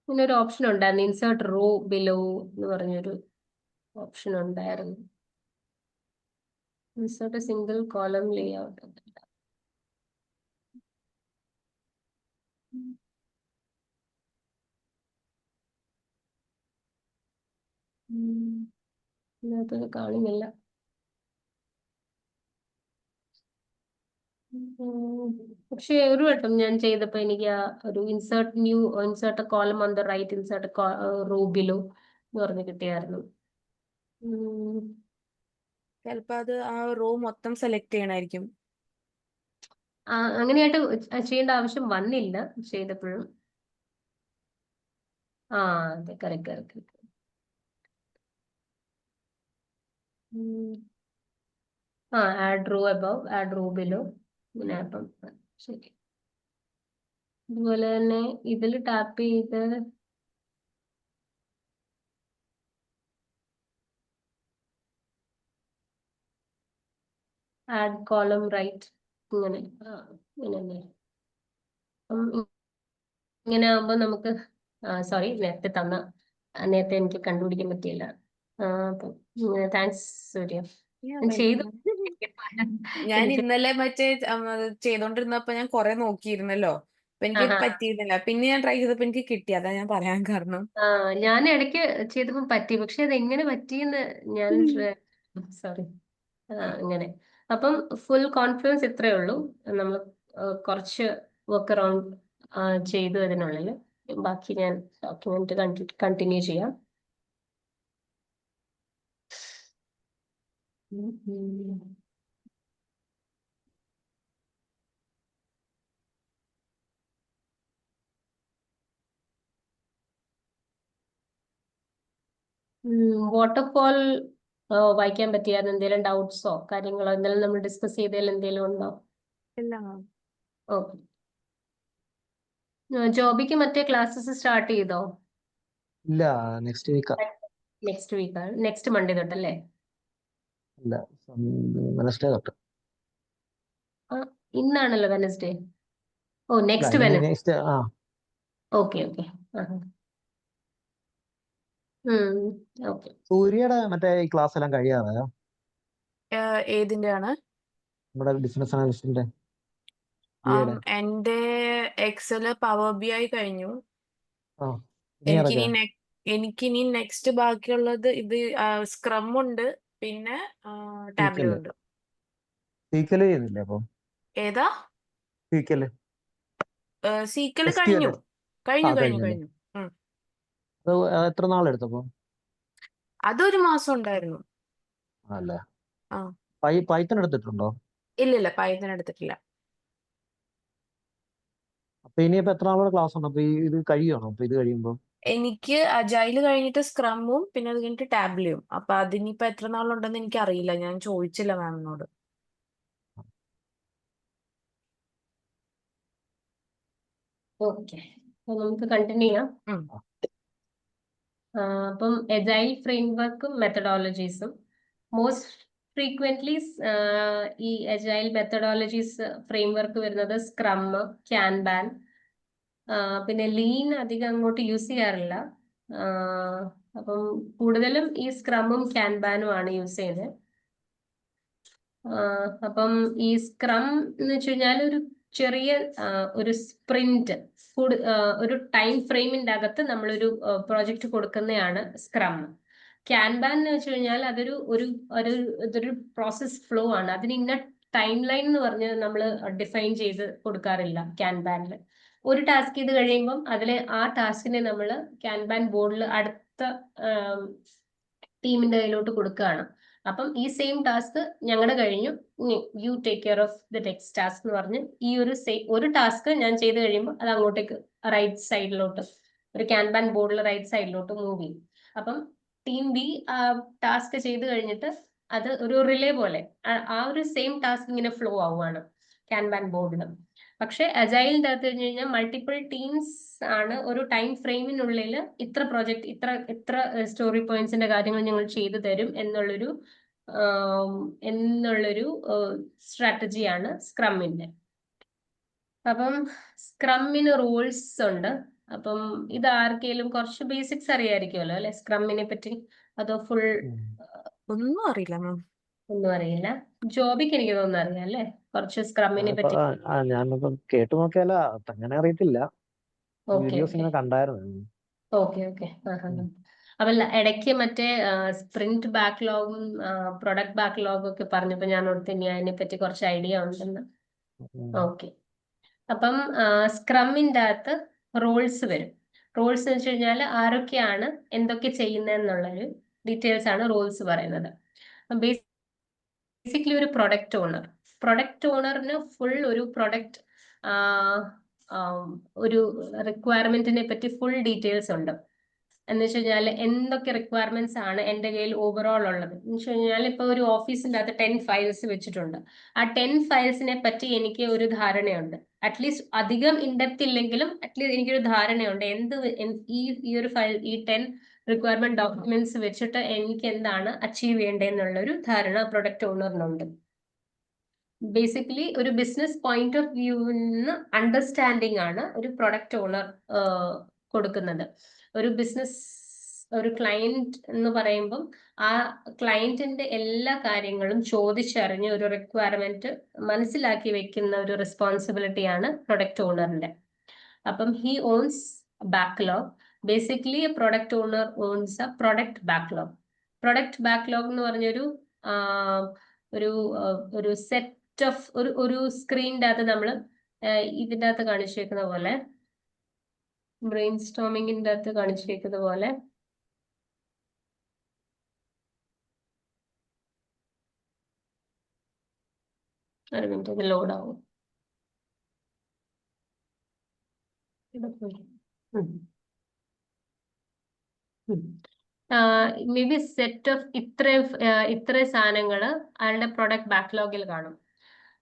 ഇങ്ങനൊരു ഓപ്ഷൻ ഉണ്ടായിരുന്നു, ഇൻസേർട്ട് റോ ബിലോ എന്ന് പറഞ്ഞൊരു ഓപ്ഷൻ ഉണ്ടായിരുന്നു. ഇൻസേർട്ട് സിംഗിൾ കോളം ലേ ഔട്ട്. ഇതിനകത്ത് കാണുന്നില്ല. പക്ഷെ ഒരു വട്ടം ഞാൻ ചെയ്തപ്പോ എനിക്ക് ആ ഒരു insert column on the right, insert row below എന്ന് പറഞ്ഞ് കിട്ടിയായിരുന്നു. ചിലപ്പോ അത് ആ റോ മൊത്തം സെലക്ട് ചെയ്യണായിരിക്കും. അങ്ങനെയായിട്ട് ചെയ്യേണ്ട ആവശ്യം വന്നില്ല ചെയ്തപ്പോഴും. അതെ, correct. Add row above, add row below, ഇങ്ങനെ. അപ്പം ശരി. അതുപോലെ തന്നെ ഇതിൽ ടാപ്പ് ചെയ്ത് ആഡ് കോളം റൈറ്റ്, ഇങ്ങനെ ഇങ്ങനെ ആകുമ്പോൾ നമുക്ക് സോറി നേരത്തെ എനിക്ക് കണ്ടുപിടിക്കാൻ പറ്റിയില്ല. അപ്പം താങ്ക്സ് സൂര്യ. ചെയ്തു. ഞാൻ ഇന്നലെ മറ്റേ ചെയ്തോണ്ടിരുന്നപ്പോ ഞാൻ കൊറേ നോക്കിയിരുന്നല്ലോ. അപ്പൊ എനിക്ക് ആഹാ. പറ്റിയിരുന്നില്ല. പിന്നെ ഞാൻ ട്രൈ ചെയ്തപ്പോ എനിക്ക് കിട്ടി. അതാ ഞാൻ പറയാൻ കാരണം. ഞാൻ ഇടയ്ക്ക് ചെയ്തപ്പോൾ പറ്റി, പക്ഷെ അത് എങ്ങനെ പറ്റിയെന്ന് ഞാൻ സോറി അങ്ങനെ. അപ്പം ഫുൾ കോൺഫിഡൻസ് ഇത്രയേ ഉള്ളൂ. നമ്മൾ കുറച്ച് വർക്ക് അറൗണ്ട് ചെയ്തു അതിനുള്ളിൽ. ബാക്കി ഞാൻ ഡോക്യുമെന്റ് കണ്ടിന്യൂ ചെയ്യാം. വാട്ടർഫോൾ വായിക്കാൻ പറ്റിയായിരുന്നു. എന്തെങ്കിലും ഡൗട്ട്സോ കാര്യങ്ങളോ എന്തെങ്കിലും നമ്മൾ ഡിസ്കസ് ചെയ്തതിൽ എന്തെങ്കിലും ഉണ്ടോ? ഇല്ല. ഓക്കെ. ജോബിക്ക് മറ്റേ ക്ലാസ്സസ് സ്റ്റാർട്ട് ചെയ്തോ? ഇല്ല, നെക്സ്റ്റ് വീക്കാ. നെക്സ്റ്റ് വീക്കാണ്, നെക്സ്റ്റ് മൺഡേ തൊട്ടല്ലേ? ഇല്ല, വെനസ്ഡേ തൊട്ട്. ഇന്നാണല്ലോ വെനസ്ഡേ. ഓ, ഇല്ല, നെക്സ്റ്റ് ഇനി Wednesday. Next okay okay. Okay. സൂര്യയുടെ മറ്റേ ഈ ക്ലാസ് എല്ലാം കഴിയാറായോ? ഏതിന്റെയാണ്? നമ്മുടെ ബിസിനസ് അനലിസ്റ്റിന്റെ എന്റെ എക്സല് പവർ ബി ആയി കഴിഞ്ഞു. ഇനി ഏതൊക്കെയാ? എനിക്കിനി നെക്സ്റ്റ് ബാക്കിയുള്ളത് ഇത് സ്ക്രം ഉണ്ട്, പിന്നെ ടാബ്ലോ ഉണ്ട്. സീക്കല് ചെയ്യുന്നില്ലേ അപ്പം? ഏതാ? സീക്കല് സീക്കല് SQL. കഴിഞ്ഞു കഴിഞ്ഞു കഴിഞ്ഞു കഴിഞ്ഞല്ലേ? കഴിഞ്ഞു. അത് എത്ര നാളെടുത്തപ്പോ? അതൊരു മാസം ഉണ്ടായിരുന്നു. അല്ലേ. ആ. പൈത്തൺ എടുത്തിട്ടുണ്ടോ? ഇല്ലില്ല, പൈത്തൺ എടുത്തിട്ടില്ല. അപ്പൊ ഇനിയിപ്പോ എത്ര നാളുടെ ക്ലാസ് ഉണ്ട്? അപ്പൊ ഇത് കഴിയണോ? അപ്പൊ ഇത് കഴിയുമ്പോ എനിക്ക് അജൈല് കഴിഞ്ഞിട്ട് സ്ക്രമ്മും പിന്നെ അത് കഴിഞ്ഞിട്ട് ടാബ്ലിയും. അപ്പൊ അതിനിപ്പോ എത്ര നാളുണ്ടെന്ന് എനിക്ക് അറിയില്ല. ഞാൻ ചോദിച്ചില്ല മാമിനോട്. ഓക്കെ, നമുക്ക് കണ്ടിന്യൂ ചെയ്യാം. അപ്പം എജൈൽ ഫ്രെയിംവർക്കും മെത്തഡോളജീസും മോസ്റ്റ് ഫ്രീക്വന്റ്ലി ഈ എജൈൽ മെത്തഡോളജീസ് ഫ്രെയിംവർക്ക് വരുന്നത് സ്ക്രം, ക്യാൻബാൻ, പിന്നെ ലീൻ അധികം അങ്ങോട്ട് യൂസ് ചെയ്യാറില്ല. അപ്പം കൂടുതലും ഈ സ്ക്രമ്മും ക്യാൻബാനും ആണ് യൂസ് ചെയ്യുന്നത്. അപ്പം ഈ സ്ക്രം എന്ന് വെച്ച് കഴിഞ്ഞാൽ ഒരു ചെറിയ ഒരു സ്പ്രിന്റ്, ഒരു ടൈം ഫ്രെയിമിന്റെ അകത്ത് നമ്മളൊരു പ്രോജക്റ്റ് കൊടുക്കുന്നതാണ് സ്ക്രം. ക്യാൻബാൻ എന്ന് വെച്ച് കഴിഞ്ഞാൽ ഇതൊരു പ്രോസസ് ഫ്ലോ ആണ്. അതിന് ഇന്ന ടൈം ലൈൻ എന്ന് പറഞ്ഞ് നമ്മൾ ഡിഫൈൻ ചെയ്ത് കൊടുക്കാറില്ല ക്യാൻബാനിൽ. ഒരു ടാസ്ക് ചെയ്ത് കഴിയുമ്പം ആ ടാസ്കിനെ നമ്മൾ ക്യാൻബാൻ ബോർഡിൽ അടുത്ത ടീമിന്റെ കയ്യിലോട്ട് കൊടുക്കുകയാണ്. അപ്പം ഈ സെയിം ടാസ്ക് ഞങ്ങളുടെ കഴിഞ്ഞു, you take care of the next task എന്ന് പറഞ്ഞ് ഈ ഒരു ടാസ്ക് ഞാൻ ചെയ്ത് കഴിയുമ്പോൾ അത് അങ്ങോട്ടേക്ക് റൈറ്റ് സൈഡിലോട്ട്, ഒരു ക്യാൻബാൻ ബോർഡിൽ റൈറ്റ് സൈഡിലോട്ട് മൂവ് ചെയ്യും. അപ്പം ടീം ബി ടാസ്ക് ചെയ്ത് കഴിഞ്ഞിട്ട് അത് ഒരു റിലേ പോലെ ആ ഒരു സെയിം ടാസ്ക് ഇങ്ങനെ ഫ്ലോ ആവുകയാണ് ക്യാൻബാൻ ബോർഡിൽ. പക്ഷെ അജൈലിന്റെ അകത്ത് കഴിഞ്ഞ് കഴിഞ്ഞാൽ മൾട്ടിപ്പിൾ ടീംസ് ആണ്. ഒരു ടൈം ഫ്രെയിമിനുള്ളിൽ ഇത്ര പ്രോജക്ട് ഇത്ര സ്റ്റോറി പോയിന്റ്സിന്റെ കാര്യങ്ങൾ ഞങ്ങൾ ചെയ്തു തരും എന്നുള്ളൊരു സ്ട്രാറ്റജിയാണ് സ്ക്രമ്മിന്റെ. അപ്പം സ്ക്രമ്മിന് റൂൾസ് ഉണ്ട്. അപ്പം ഇത് ആർക്കെങ്കിലും കുറച്ച് ബേസിക്സ് അറിയായിരിക്കുമല്ലോ അല്ലെ സ്ക്രമ്മിനെ പറ്റി? അതോ ഫുൾ ഒന്നും അറിയില്ല മാം. ഒന്നും അറിയില്ല. ജോബിക്ക് എനിക്ക് തോന്നുന്നു അറിയാം അല്ലെ കുറച്ച് സ്ക്രമ്മിനെ പറ്റി? ഞാനിപ്പം കേട്ടു നോക്കിയാല അങ്ങനെ അറിയത്തില്ല. ഓക്കെ വീഡിയോസ് ഇങ്ങനെ കണ്ടായിരുന്നു. Okay okay. അപ്പൊ ഇടയ്ക്ക് മറ്റേ സ്പ്രിന്റ് ബാക്ക്ലോഗും പ്രൊഡക്റ്റ് ബാക്ക്ലോഗും ഒക്കെ പറഞ്ഞപ്പോ ഞാൻ ഓർത്ത് ഇനി അതിനെ പറ്റി കുറച്ച് ഐഡിയ ഉണ്ടെന്ന്. ഓക്കെ. അപ്പം സ്ക്രമ്മിന്റെ അകത്ത് റോൾസ് വരും. റോൾസ് എന്ന് വെച്ച് കഴിഞ്ഞാൽ ആരൊക്കെയാണ് എന്തൊക്കെ ചെയ്യുന്നതെന്നുള്ളൊരു ഡീറ്റെയിൽസ് ആണ് റോൾസ് പറയുന്നത്. ബേസിക്കലി ഒരു പ്രൊഡക്റ്റ് ഓണറിന് ഫുൾ ഒരു പ്രൊഡക്റ്റ് ഒരു റിക്വയർമെന്റിനെ പറ്റി ഫുൾ ഡീറ്റെയിൽസ് ഉണ്ട്. എന്ന് വെച്ച് കഴിഞ്ഞാൽ എന്തൊക്കെ റിക്വയർമെന്റ്സ് ആണ് എൻ്റെ കയ്യിൽ ഓവറോൾ ഉള്ളത് എന്ന് വെച്ച് കഴിഞ്ഞാൽ ഇപ്പൊ ഒരു ഓഫീസിന്റെ അകത്ത് 10 ഫയൽസ് വെച്ചിട്ടുണ്ട്. ആ 10 ഫയൽസിനെ പറ്റി എനിക്ക് ഒരു ധാരണയുണ്ട്. അറ്റ്ലീസ്റ്റ് അധികം ഇൻഡെപ്ത് ഇല്ലെങ്കിലും അറ്റ്ലീസ്റ്റ് എനിക്കൊരു ധാരണയുണ്ട് ഈ ഒരു ഫയൽ, ഈ 10 റിക്വയർമെന്റ് ഡോക്യുമെന്റ്സ് വെച്ചിട്ട് എനിക്ക് എന്താണ് അച്ചീവ് ചെയ്യേണ്ടതെന്നുള്ളൊരു ധാരണ പ്രൊഡക്റ്റ് ഓണറിനുണ്ട്. ബേസിക്കലി ഒരു ബിസിനസ് പോയിന്റ് ഓഫ് വ്യൂവിന് അണ്ടർസ്റ്റാൻഡിങ് ആണ് ഒരു പ്രൊഡക്റ്റ് ഓണർ കൊടുക്കുന്നത്. ഒരു ക്ലയന്റ് എന്ന് പറയുമ്പം ആ ക്ലയന്റിന്റെ എല്ലാ കാര്യങ്ങളും ചോദിച്ചറിഞ്ഞ് ഒരു റിക്വയർമെന്റ് മനസ്സിലാക്കി വെക്കുന്ന ഒരു റെസ്പോൺസിബിലിറ്റിയാണ് പ്രൊഡക്റ്റ് ഓണറിന്റെ. അപ്പം he owns backlog. Basically a product owner owns a product backlog. Product backlog എന്ന് പറഞ്ഞൊരു ഒരു സെറ്റ് ഓഫ് ഒരു സ്ക്രീനിന്റെ അകത്ത് നമ്മൾ ഇതിന്റെ അകത്ത് കാണിച്ചേക്കുന്ന പോലെ, ബ്രെയിൻ സ്റ്റോമിങ്ങിന്റെ അകത്ത് കാണിച്ചേക്കുന്ന പോലെ ഒരു മിനിറ്റ് ഇത് ലോഡ് ആവും. മേ ബി സെറ്റ് ഓഫ് ഇത്ര സാധനങ്ങൾ അയാളുടെ പ്രൊഡക്റ്റ് ബാക്ക്ലോഗിൽ കാണും.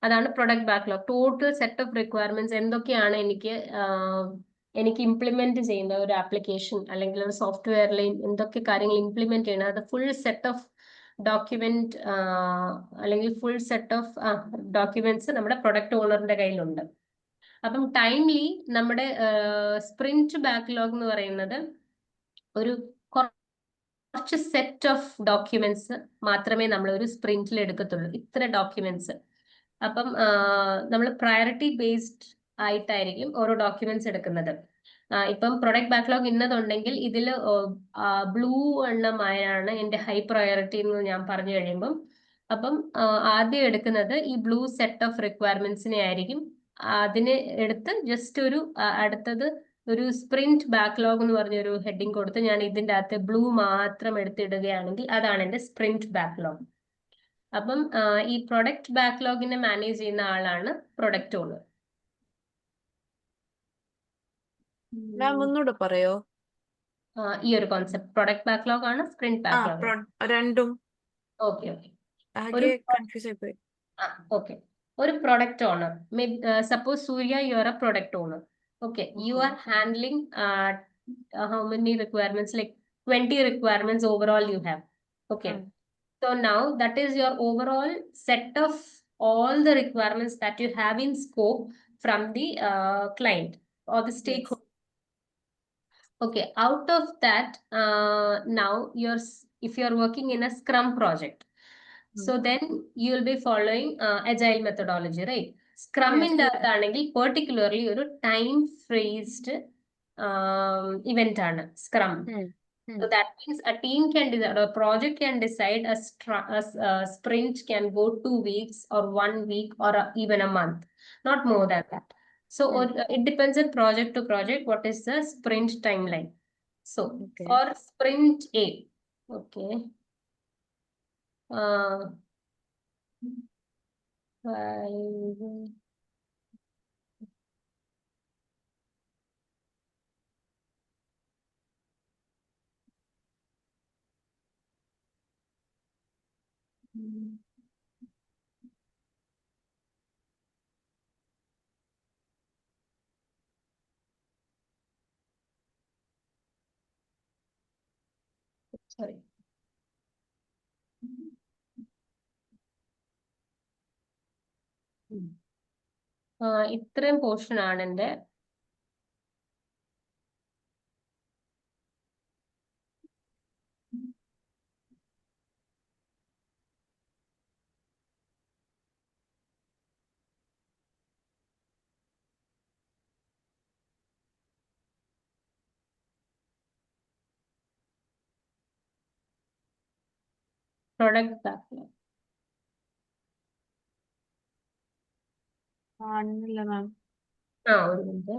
അതാണ് product backlog. Total set of requirements എന്തൊക്കെയാണ് എനിക്ക് ഇംപ്ലിമെന്റ് ചെയ്യുന്ന ഒരു ആപ്ലിക്കേഷൻ അല്ലെങ്കിൽ ഒരു സോഫ്റ്റ്വെയറിൽ എന്തൊക്കെ കാര്യങ്ങൾ ഇംപ്ലിമെന്റ് ചെയ്യണം, അത് ഫുൾ സെറ്റ് ഓഫ് ഡോക്യുമെന്റ് അല്ലെങ്കിൽ ഫുൾ സെറ്റ് ഓഫ് ഡോക്യുമെന്റ്സ് നമ്മുടെ പ്രൊഡക്റ്റ് ഓണറിന്റെ കയ്യിലുണ്ട്. അപ്പം ടൈംലി നമ്മുടെ സ്പ്രിന്റ് ബാക്ക്ലോഗ് എന്ന് പറയുന്നത് ഒരു കുറച്ച് സെറ്റ് ഓഫ് ഡോക്യുമെന്റ്സ് മാത്രമേ നമ്മൾ ഒരു സ്പ്രിന്റിൽ എടുക്കത്തുള്ളൂ, ഇത്ര ഡോക്യുമെന്റ്സ്. അപ്പം നമ്മൾ പ്രയോറിറ്റി ബേസ്ഡ് ആയിട്ടായിരിക്കും ഓരോ ഡോക്യുമെന്റ്സ് എടുക്കുന്നത്. ഇപ്പം പ്രൊഡക്റ്റ് ബാക്ക്ലോഗ് ഇന്നതുണ്ടെങ്കിൽ ഇതിൽ ബ്ലൂ എണ്ണമായാണ് എൻ്റെ ഹൈ പ്രയോറിറ്റി എന്ന് ഞാൻ പറഞ്ഞു കഴിയുമ്പം, അപ്പം ആദ്യം എടുക്കുന്നത് ഈ ബ്ലൂ സെറ്റ് ഓഫ് റിക്വയർമെന്റ്സിനെ ആയിരിക്കും. അതിനെ എടുത്ത് ജസ്റ്റ് അടുത്തത് ഒരു സ്പ്രിന്റ് ബാക്ക്ലോഗ് എന്ന് പറഞ്ഞൊരു ഹെഡിങ് കൊടുത്ത് ഞാൻ ഇതിൻ്റെ അകത്ത് ബ്ലൂ മാത്രം എടുത്തിടുകയാണെങ്കിൽ അതാണ് എൻ്റെ സ്പ്രിന്റ് ബാക്ക്ലോഗ്. അപ്പം ഈ പ്രൊഡക്റ്റ് ബാക്ക്ലോഗിനെ മാനേജ് ചെയ്യുന്ന ആളാണ് പ്രൊഡക്റ്റ് ഓണർ. മാം ഒന്നുകൂടെ പറയോ? ഈ ഒരു കോൺസെപ്റ്റ് പ്രൊഡക്റ്റ് ബാക്ക്ലോഗ് ആണ് സ്പ്രിന്റ് ബാക്ക്ലോഗ്. രണ്ടും ഓക്കെ ഓക്കെ ആകെ കൺഫ്യൂസ് ആയിപ്പോയി. ഓക്കെ, ഒരു product owner, suppose Surya, you are a product owner. Okay, you are handling how many requirements, like 20 requirements overall you have. Okay. So now that is your overall set of all the requirements that you have in scope from the client or the stakeholder. Okay, out of that, now if you're working in a Scrum project, so then you will be following agile methodology, right? Scrum in the particularly ഒരു time phrased event ആണ് Scrum. So that means a team can decide, or a project can decide a sprint can go 2 weeks or 1 week or even a month, not more than that. So it depends on project to project what is the sprint timeline. So for sprint A, okay, 5. Sorry. ഇത്രയും portion ആണ് എൻ്റെ product backlog. ആണില്ല മാം. ഒരു minute.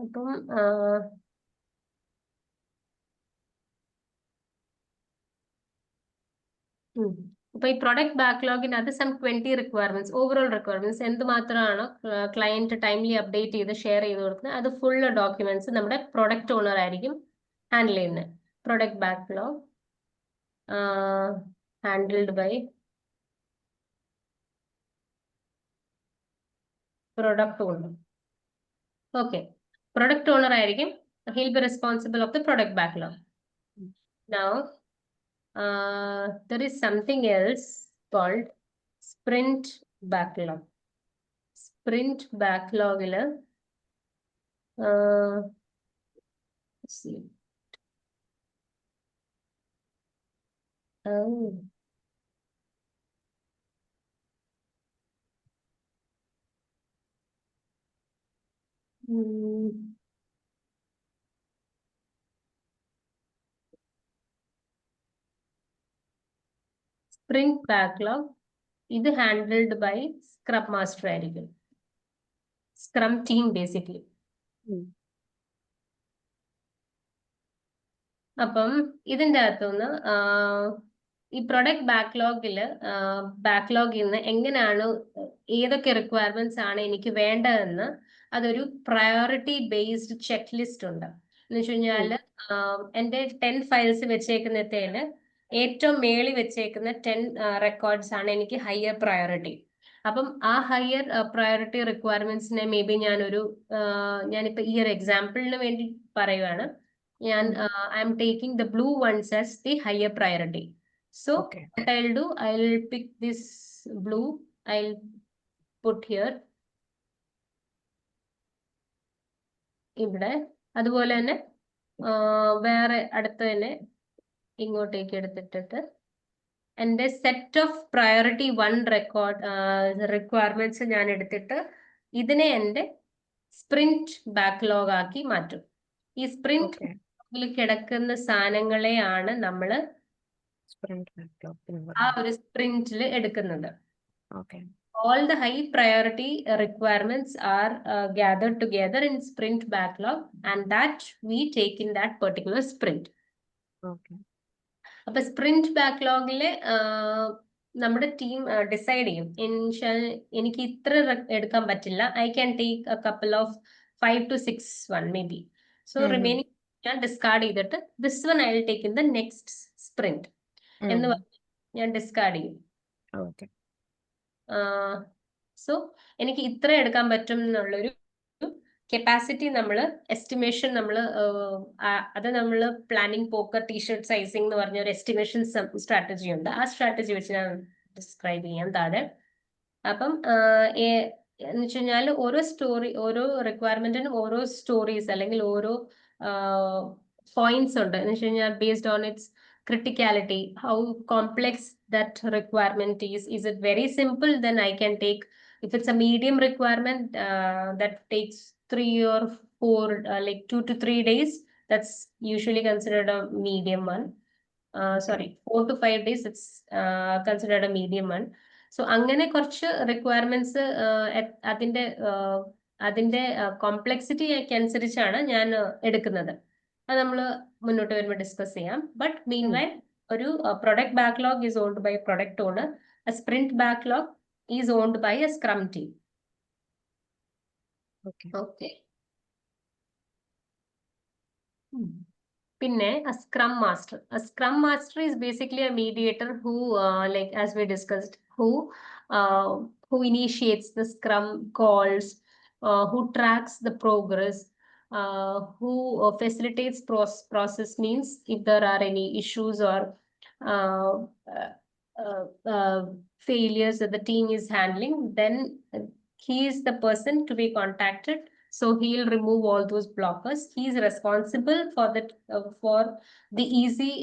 അപ്പം അപ്പൊ ഈ product ബാക്ക്ലോഗിനകത്ത് some 20 requirements, overall requirements എന്തുമാത്രമാണോ client timely update ചെയ്ത് ഷെയർ ചെയ്ത് കൊടുക്കുന്നത്, അത് ഫുൾ ഡോക്യുമെന്റ്സ് നമ്മുടെ പ്രൊഡക്റ്റ് ഓണർ ആയിരിക്കും ഹാൻഡിൽ ചെയ്യുന്നത്. Product backlog handled by product owner. Okay, product owner ആയിരിക്കും, he'll be responsible of the product backlog. Now there is something else called sprint backlog. Sprint ബാക്ക്ലോഗില് sprint backlog ഇത് handled by scrum master ആയിരിക്കും, scrum team basically. അപ്പം ഇതിൻ്റെ അകത്തുനിന്ന് ഈ product ബാക്ക്ലോഗിൽ നിന്ന് എങ്ങനെയാണ് ഏതൊക്കെ റിക്വയർമെന്റ്സ് ആണ് എനിക്ക് വേണ്ടതെന്ന് അതൊരു പ്രയോറിറ്റി ബേസ്ഡ് ചെക്ക് ലിസ്റ്റ് ഉണ്ട്. എന്ന് വെച്ച് കഴിഞ്ഞാൽ എൻ്റെ 10 ഫയൽസ് വെച്ചേക്കുന്നതിൽ ഏറ്റവും മേളി വെച്ചേക്കുന്ന 10 റെക്കോർഡ്സ് ആണ് എനിക്ക് ഹയർ പ്രയോറിറ്റി. അപ്പം ആ ഹയർ പ്രയോറിറ്റി റിക്വയർമെന്റ്സിനെ മേ ബി ഞാനിപ്പോൾ ഈ ഒരു എക്സാമ്പിളിന് വേണ്ടി പറയുവാണ്. I am taking the blue ones as the higher priority. So what I'll do, I'll pick this blue, I'll put here. ഇവിടെ അതുപോലെ തന്നെ വേറെ അടുത്ത തന്നെ ഇങ്ങോട്ടേക്ക് എടുത്തിട്ടിട്ട് എൻ്റെ സെറ്റ് ഓഫ് പ്രയോറിറ്റി 1 റിക്വയർമെന്റ്സ് ഞാൻ എടുത്തിട്ട് ഇതിനെ എൻ്റെ സ്പ്രിന്റ് ബാക്ക്ലോഗ് ആക്കി മാറ്റും. ഈ സ്പ്രിന്റ് കിടക്കുന്ന സാധനങ്ങളെയാണ് നമ്മള് ആ ഒരു സ്പ്രിന്റിൽ എടുക്കുന്നത്. All the high priority requirements are gathered together in sprint backlog, and that we take in that particular sprint. അപ്പൊ സ്പ്രിന്റ് ബാക്ക്ലോഗില് നമ്മുടെ ടീം ഡിസൈഡ് ചെയ്യും, എനിക്ക് ഇത്ര എടുക്കാൻ പറ്റില്ല, I can take a couple of 5 to 6 one maybe. So remaining ഞാൻ discard ചെയ്തിട്ട് this one I will take in the next sprint എന്ന് പറഞ്ഞ് ഞാൻ ഡിസ്കാർഡ് ചെയ്യും. സോ എനിക്ക് ഇത്ര എടുക്കാൻ പറ്റും എന്നുള്ളൊരു കപ്പാസിറ്റി എസ്റ്റിമേഷൻ അത് പ്ലാനിങ് പോക്കർ ടീഷർട്ട് സൈസിങ് എന്ന് പറഞ്ഞ ഒരു എസ്റ്റിമേഷൻ സ്ട്രാറ്റജി ഉണ്ട്. ആ സ്ട്രാറ്റജി വെച്ച് ഞാൻ ഡിസ്ക്രൈബ് ചെയ്യാം താഴെ. അപ്പം എന്ന് വെച്ച് കഴിഞ്ഞാൽ ഓരോ റിക്വയർമെന്റിനും ഓരോ സ്റ്റോറീസ് അല്ലെങ്കിൽ ഓരോ പോയിന്റ്സ് ഉണ്ട്. എന്ന് വെച്ച് കഴിഞ്ഞാൽ based on its criticality, how complex that requirement is it very simple, then I can take, if it's a medium requirement that takes 3 or 4 like 2 to 3 days, that's usually considered a medium one. 4 to 5 days it's considered a medium one. So അങ്ങനെ കുറച്ച് requirements അതിന്റെ complexity അനുസരിച്ചാണ് ഞാൻ എടുക്കുന്നത്. അത് നമ്മൾ മുന്നോട്ട് വരുമ്പോൾ ഡിസ്കസ് ചെയ്യാം. ബട്ട് മീൻവൈൽ ഒരു product backlog is owned by product owner, a sprint backlog is owned by a scrum team. Okay. പിന്നെ a scrum master is basically a mediator who like as we discussed, who initiates the scrum calls, who tracks the progress, who facilitates process means if there are any issues or failures that the team is handling, then he is the person to be contacted. So he'll remove all those blockers. He is responsible for that for the easy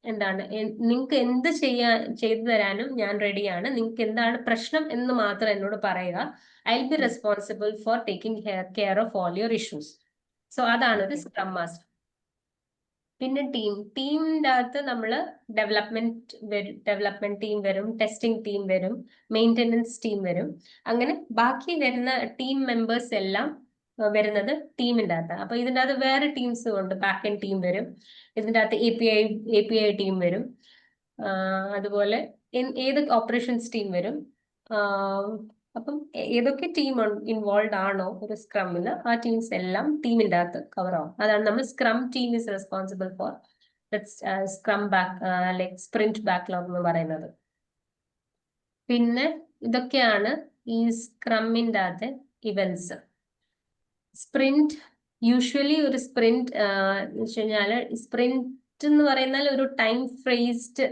എന്താണ് നിങ്ങൾക്ക് എന്ത് ചെയ്തു തരാനും ഞാൻ റെഡിയാണ്, നിങ്ങൾക്ക് എന്താണ് പ്രശ്നം എന്ന് മാത്രം എന്നോട് പറയുക. I will be responsible for taking care of all your issues. So അതാണ് ഒരു സ്ക്രം മാസ്റ്റർ. പിന്നെ ടീമിൻ്റെ അകത്ത് നമ്മൾ ഡെവലപ്മെന്റ് ടീം വരും, ടെസ്റ്റിംഗ് ടീം വരും, മെയിൻ്റെനൻസ് ടീം വരും. അങ്ങനെ ബാക്കി വരുന്ന ടീം മെമ്പേഴ്സ് എല്ലാം വരുന്നത് ടീമിൻ്റെ അകത്ത്. അപ്പൊ ഇതിൻ്റെ അകത്ത് വേറെ ടീംസ് ഉണ്ട്. ബാക്ക് എൻഡ് ടീം വരും, ഇതിൻ്റെ അകത്ത് API ടീം വരും, അതുപോലെ ഏതൊക്കെ ഓപ്പറേഷൻസ് ടീം വരും. അപ്പം ഏതൊക്കെ ടീം ഇൻവോൾവ് ആണോ ഒരു സ്ക്രമിൽ, ആ ടീംസ് എല്ലാം ടീമിൻ്റെ അകത്ത് കവർ ആവും. അതാണ് നമ്മൾ scrum team is responsible for scrum like sprint backlog എന്ന് പറയുന്നത്. പിന്നെ ഇതൊക്കെയാണ് ഈ സ്ക്രമിൻ്റെ അകത്തെ ഇവന്റ്സ്. സ്പ്രിന്റ് യൂഷ്വലി ഒരു സ്പ്രിന്റ് എന്ന് വെച്ച് കഴിഞ്ഞാൽ സ്പ്രിന്റ് എന്ന് പറയുന്നാൽ ഒരു ടൈം ഫ്രേസ്ഡ്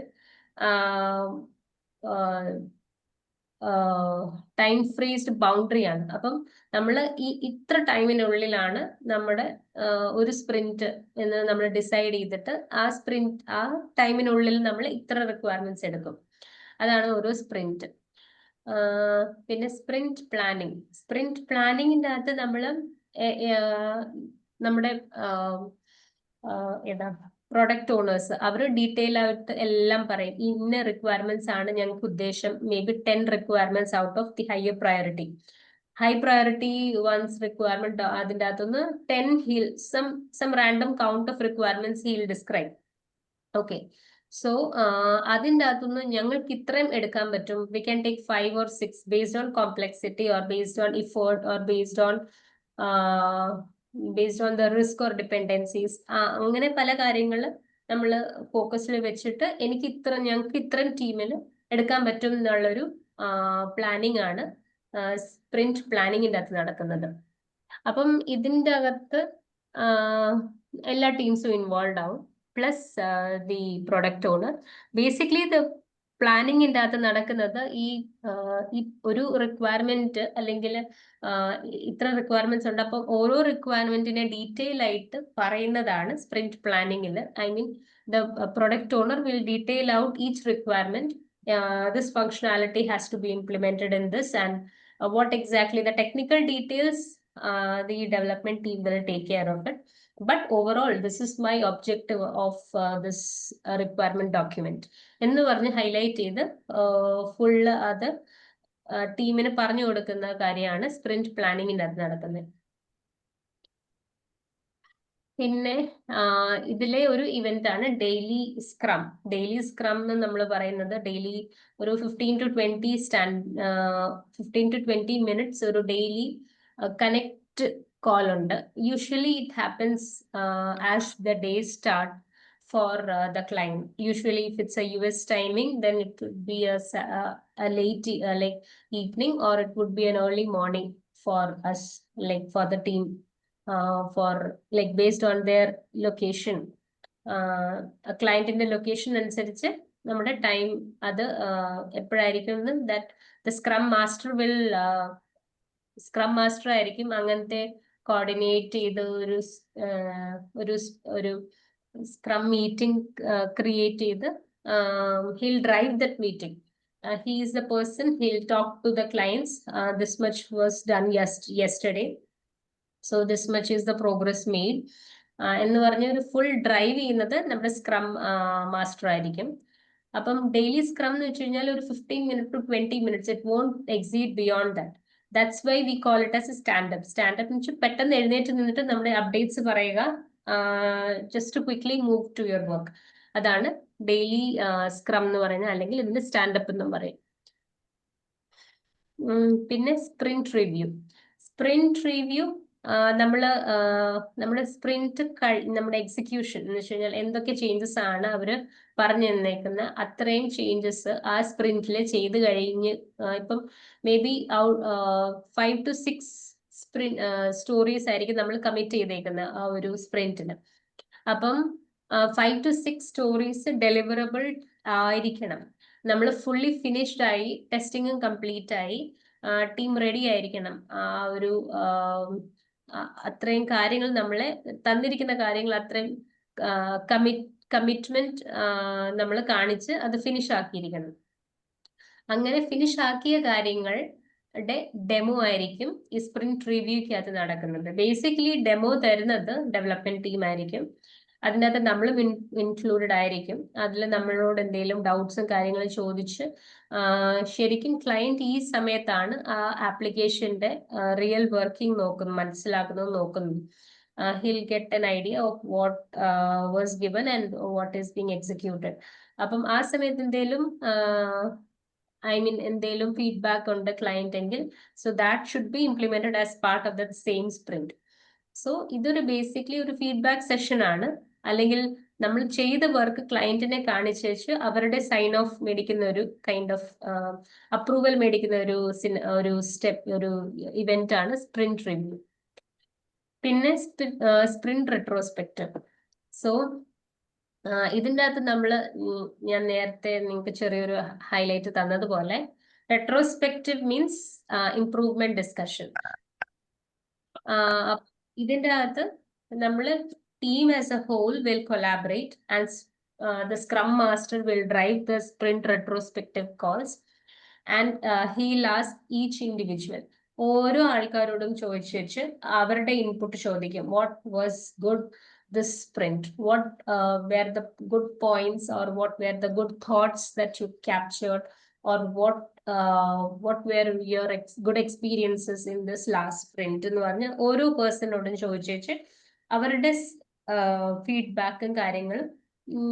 ടൈം ഫ്രീസ്ഡ് ബൗണ്ടറി ആണ്. അപ്പം നമ്മൾ ഇത്ര ടൈമിനുള്ളിലാണ് നമ്മുടെ ഒരു സ്പ്രിന്റ് എന്ന് നമ്മൾ ഡിസൈഡ് ചെയ്തിട്ട് ആ ടൈമിനുള്ളിൽ നമ്മൾ ഇത്ര റിക്വയർമെന്റ്സ് എടുക്കും. അതാണ് ഓരോ സ്പ്രിന്റ്. പിന്നെ സ്പ്രിന്റ് പ്ലാനിങ്ങിന്റെ അകത്ത് നമ്മൾ നമ്മുടെ ഏതാ പ്രൊഡക്റ്റ് ഓണേഴ്സ് അവർ ഡീറ്റെയിൽ ആയിട്ട് എല്ലാം പറയും. ഇന്ന റിക്വയർമെന്റ്സ് ആണ് ഞങ്ങൾക്ക് ഉദ്ദേശം. May be 10 requirements out of the higher priority. High priority ones requirement അതിൻ്റെ അകത്തുനിന്ന് 10 some random count of requirements he'll describe. Okay, so അതിൻ്റെ അകത്തുനിന്ന് ഞങ്ങൾക്ക് ഇത്രയും എടുക്കാൻ പറ്റും. We can take 5 or 6 based on complexity or based on effort or based on the risk or dependencies. അങ്ങനെ പല കാര്യങ്ങൾ നമ്മൾ ഫോക്കസിൽ വെച്ചിട്ട് ഞങ്ങൾക്ക് ഇത്രയും ടീമിൽ എടുക്കാൻ പറ്റും എന്നുള്ളൊരു പ്ലാനിങ് ആണ് സ്പ്രിന്റ് പ്ലാനിങ്ങിൻ്റെ അകത്ത് നടക്കുന്നത്. അപ്പം ഇതിൻ്റെ അകത്ത് എല്ലാ ടീംസും ഇൻവോൾവ് ആവും, plus the product owner. Basically the പ്ലാനിങ്ങിൻ്റെ അകത്ത് നടക്കുന്നത് ഈ ഒരു റിക്വയർമെന്റ് അല്ലെങ്കിൽ ഇത്ര റിക്വയർമെന്റ്സ് ഉണ്ട്. അപ്പം ഓരോ റിക്വയർമെന്റിനെ ഡീറ്റെയിൽ ആയിട്ട് പറയുന്നതാണ് സ്പ്രിന്റ് പ്ലാനിങ്ങിൽ. I mean the product owner will detail out each requirement. This functionality has to be implemented in this, and what exactly the technical details the development team will take care of it. But overall, this is my objective of this requirement document. എന്ന് പറഞ്ഞ് highlight ചെയ്ത് full അത് ടീമിന് പറഞ്ഞു കൊടുക്കുന്ന കാര്യമാണ് sprint പ്ലാനിങ്ങിൻ്റെ അത് നടക്കുന്നത്. പിന്നെ ഇതിലെ ഒരു ഇവന്റ് ആണ് ഡെയിലി സ്ക്രം. ഡെയിലി സ്ക്രം എന്ന് നമ്മൾ പറയുന്നത് ഡെയിലി ഒരു 15 to 20 minutes ഒരു ഡെയിലി കണക്ട് കോൾ ഉണ്ട്. Usually it happens as the day start for the client. Usually if it's a US timing, then it would be a late like evening, or it would be an early morning for us, like for the team, for like based on their location. A client in the location അനുസരിച്ച് നമ്മുടെ time അത് എപ്പോഴായിരിക്കും that the scrum master ആയിരിക്കും അങ്ങനത്തെ coordinate ചെയ്ത് ഒരു scrum meeting create ചെയ്ത് he'll drive that meeting. He is the person, he'll talk to the clients. This much was done yesterday, so this much is the progress made. എന്ന് പറഞ്ഞ ഒരു full drive ചെയ്യുന്നത് നമ്മുടെ scrum master ആയിരിക്കും. അപ്പം daily scrum എന്ന് വെച്ച് കഴിഞ്ഞാൽ ഒരു 15 minutes to 20 minutes, it won't exceed beyond that. That's why we call it as a stand-up. Stand-up എന്ന് വെച്ചാൽ പെട്ടെന്ന് എഴുന്നേറ്റ് നിന്നിട്ട് നമ്മുടെ അപ്ഡേറ്റ്സ് പറയുക, just quickly move to your work. അതാണ് ഡെയിലി സ്ക്രം എന്ന് പറയുന്നത്, അല്ലെങ്കിൽ ഇതിന് സ്റ്റാൻഡപ്പ് എന്നും പറയും. പിന്നെ സ്പ്രിന്റ് റിവ്യൂ നമ്മുടെ സ്പ്രിന്റ് നമ്മുടെ എക്സിക്യൂഷൻ എന്ന് വെച്ച് കഴിഞ്ഞാൽ എന്തൊക്കെ ചേഞ്ചസ് ആണ് അവര് പറഞ്ഞു തന്നേക്കുന്ന അത്രയും ചേഞ്ചസ് ആ സ്പ്രിന്റിൽ ചെയ്ത് കഴിഞ്ഞ് ഇപ്പം മേ ബി 5 to 6 സ്റ്റോറീസ് ആയിരിക്കും നമ്മൾ കമ്മിറ്റ് ചെയ്തേക്കുന്ന ആ ഒരു സ്പ്രിന്റിന്. അപ്പം 5 to 6 സ്റ്റോറീസ് ഡെലിവറബിൾ ആയിരിക്കണം. നമ്മൾ ഫുള്ളി ഫിനിഷ്ഡ് ആയി, ടെസ്റ്റിങ്ങും കംപ്ലീറ്റ് ആയി, ടീം റെഡി ആയിരിക്കണം. ഒരു അത്രയും കാര്യങ്ങൾ നമ്മളെ തന്നിരിക്കുന്ന കാര്യങ്ങൾ അത്രയും കമ്മിറ്റ്മെന്റ് നമ്മൾ കാണിച്ച് അത് ഫിനിഷ് ആക്കിയിരിക്കണം. അങ്ങനെ ഫിനിഷ് ആക്കിയ കാര്യങ്ങളുടെ ഡെമോ ആയിരിക്കും ഈ സ്പ്രിന്റ് റിവ്യൂക്കകത്ത് നടക്കുന്നത്. ബേസിക്കലി ഡെമോ തരുന്നത് ഡെവലപ്മെന്റ് ടീം ആയിരിക്കും. അതിനകത്ത് നമ്മളും ഇൻക്ലൂഡഡ് ആയിരിക്കും. അതിൽ നമ്മളോട് എന്തെങ്കിലും ഡൗട്ട്സും കാര്യങ്ങളും ചോദിച്ച് ശരിക്കും ക്ലയന്റ് ഈ സമയത്താണ് ആ ആപ്ലിക്കേഷന്റെ റിയൽ വർക്കിംഗ് മനസ്സിലാക്കുന്നത് നോക്കുന്നത്. He'll get an idea of what was given and what is being executed. അപ്പം ആ സമയത്ത് എന്തെങ്കിലും ഫീഡ്ബാക്ക് ഉണ്ട് ക്ലയന്റ് എങ്കിൽ, so that should be implemented as part of the same sprint. So ഇതൊരു ബേസിക്കലി ഒരു ഫീഡ്ബാക്ക് സെഷൻ ആണ്. അല്ലെങ്കിൽ നമ്മൾ ചെയ്ത വർക്ക് ക്ലയന്റിനെ കാണിച്ചു വെച്ച് അവരുടെ സൈൻ ഓഫ് മേടിക്കുന്ന ഒരു കൈൻഡ് ഓഫ് അപ്രൂവൽ മേടിക്കുന്ന ഒരു ഇവന്റ് ആണ് സ്പ്രിന്റ് റിവ്യൂ. പിന്നെ സ്പ്രിന്റ് റെട്രോസ്പെക്റ്റീവ്. സോ ഇതിൻ്റെ അകത്ത് ഞാൻ നേരത്തെ നിങ്ങൾക്ക് ചെറിയൊരു highlight തന്നതുപോലെ Retrospective means improvement discussion. ഇതിന്റെ അകത്ത് നമ്മൾ team as a whole will collaborate and the scrum master will drive the sprint retrospective calls and he'll ask each individual. ഓരോ ആൾക്കാരോടും ചോദിച്ചു അവരുടെ ഇൻപുട്ട് ചോദിക്കും. What was good this sprint? What were the good points or what were the good thoughts that you captured, or what were your good experiences in this last sprint എന്ന് പറഞ്ഞ് ഓരോ പേഴ്സണോടും ചോദിച്ചു അവരുടെ ഫീഡ്ബാക്കും കാര്യങ്ങളും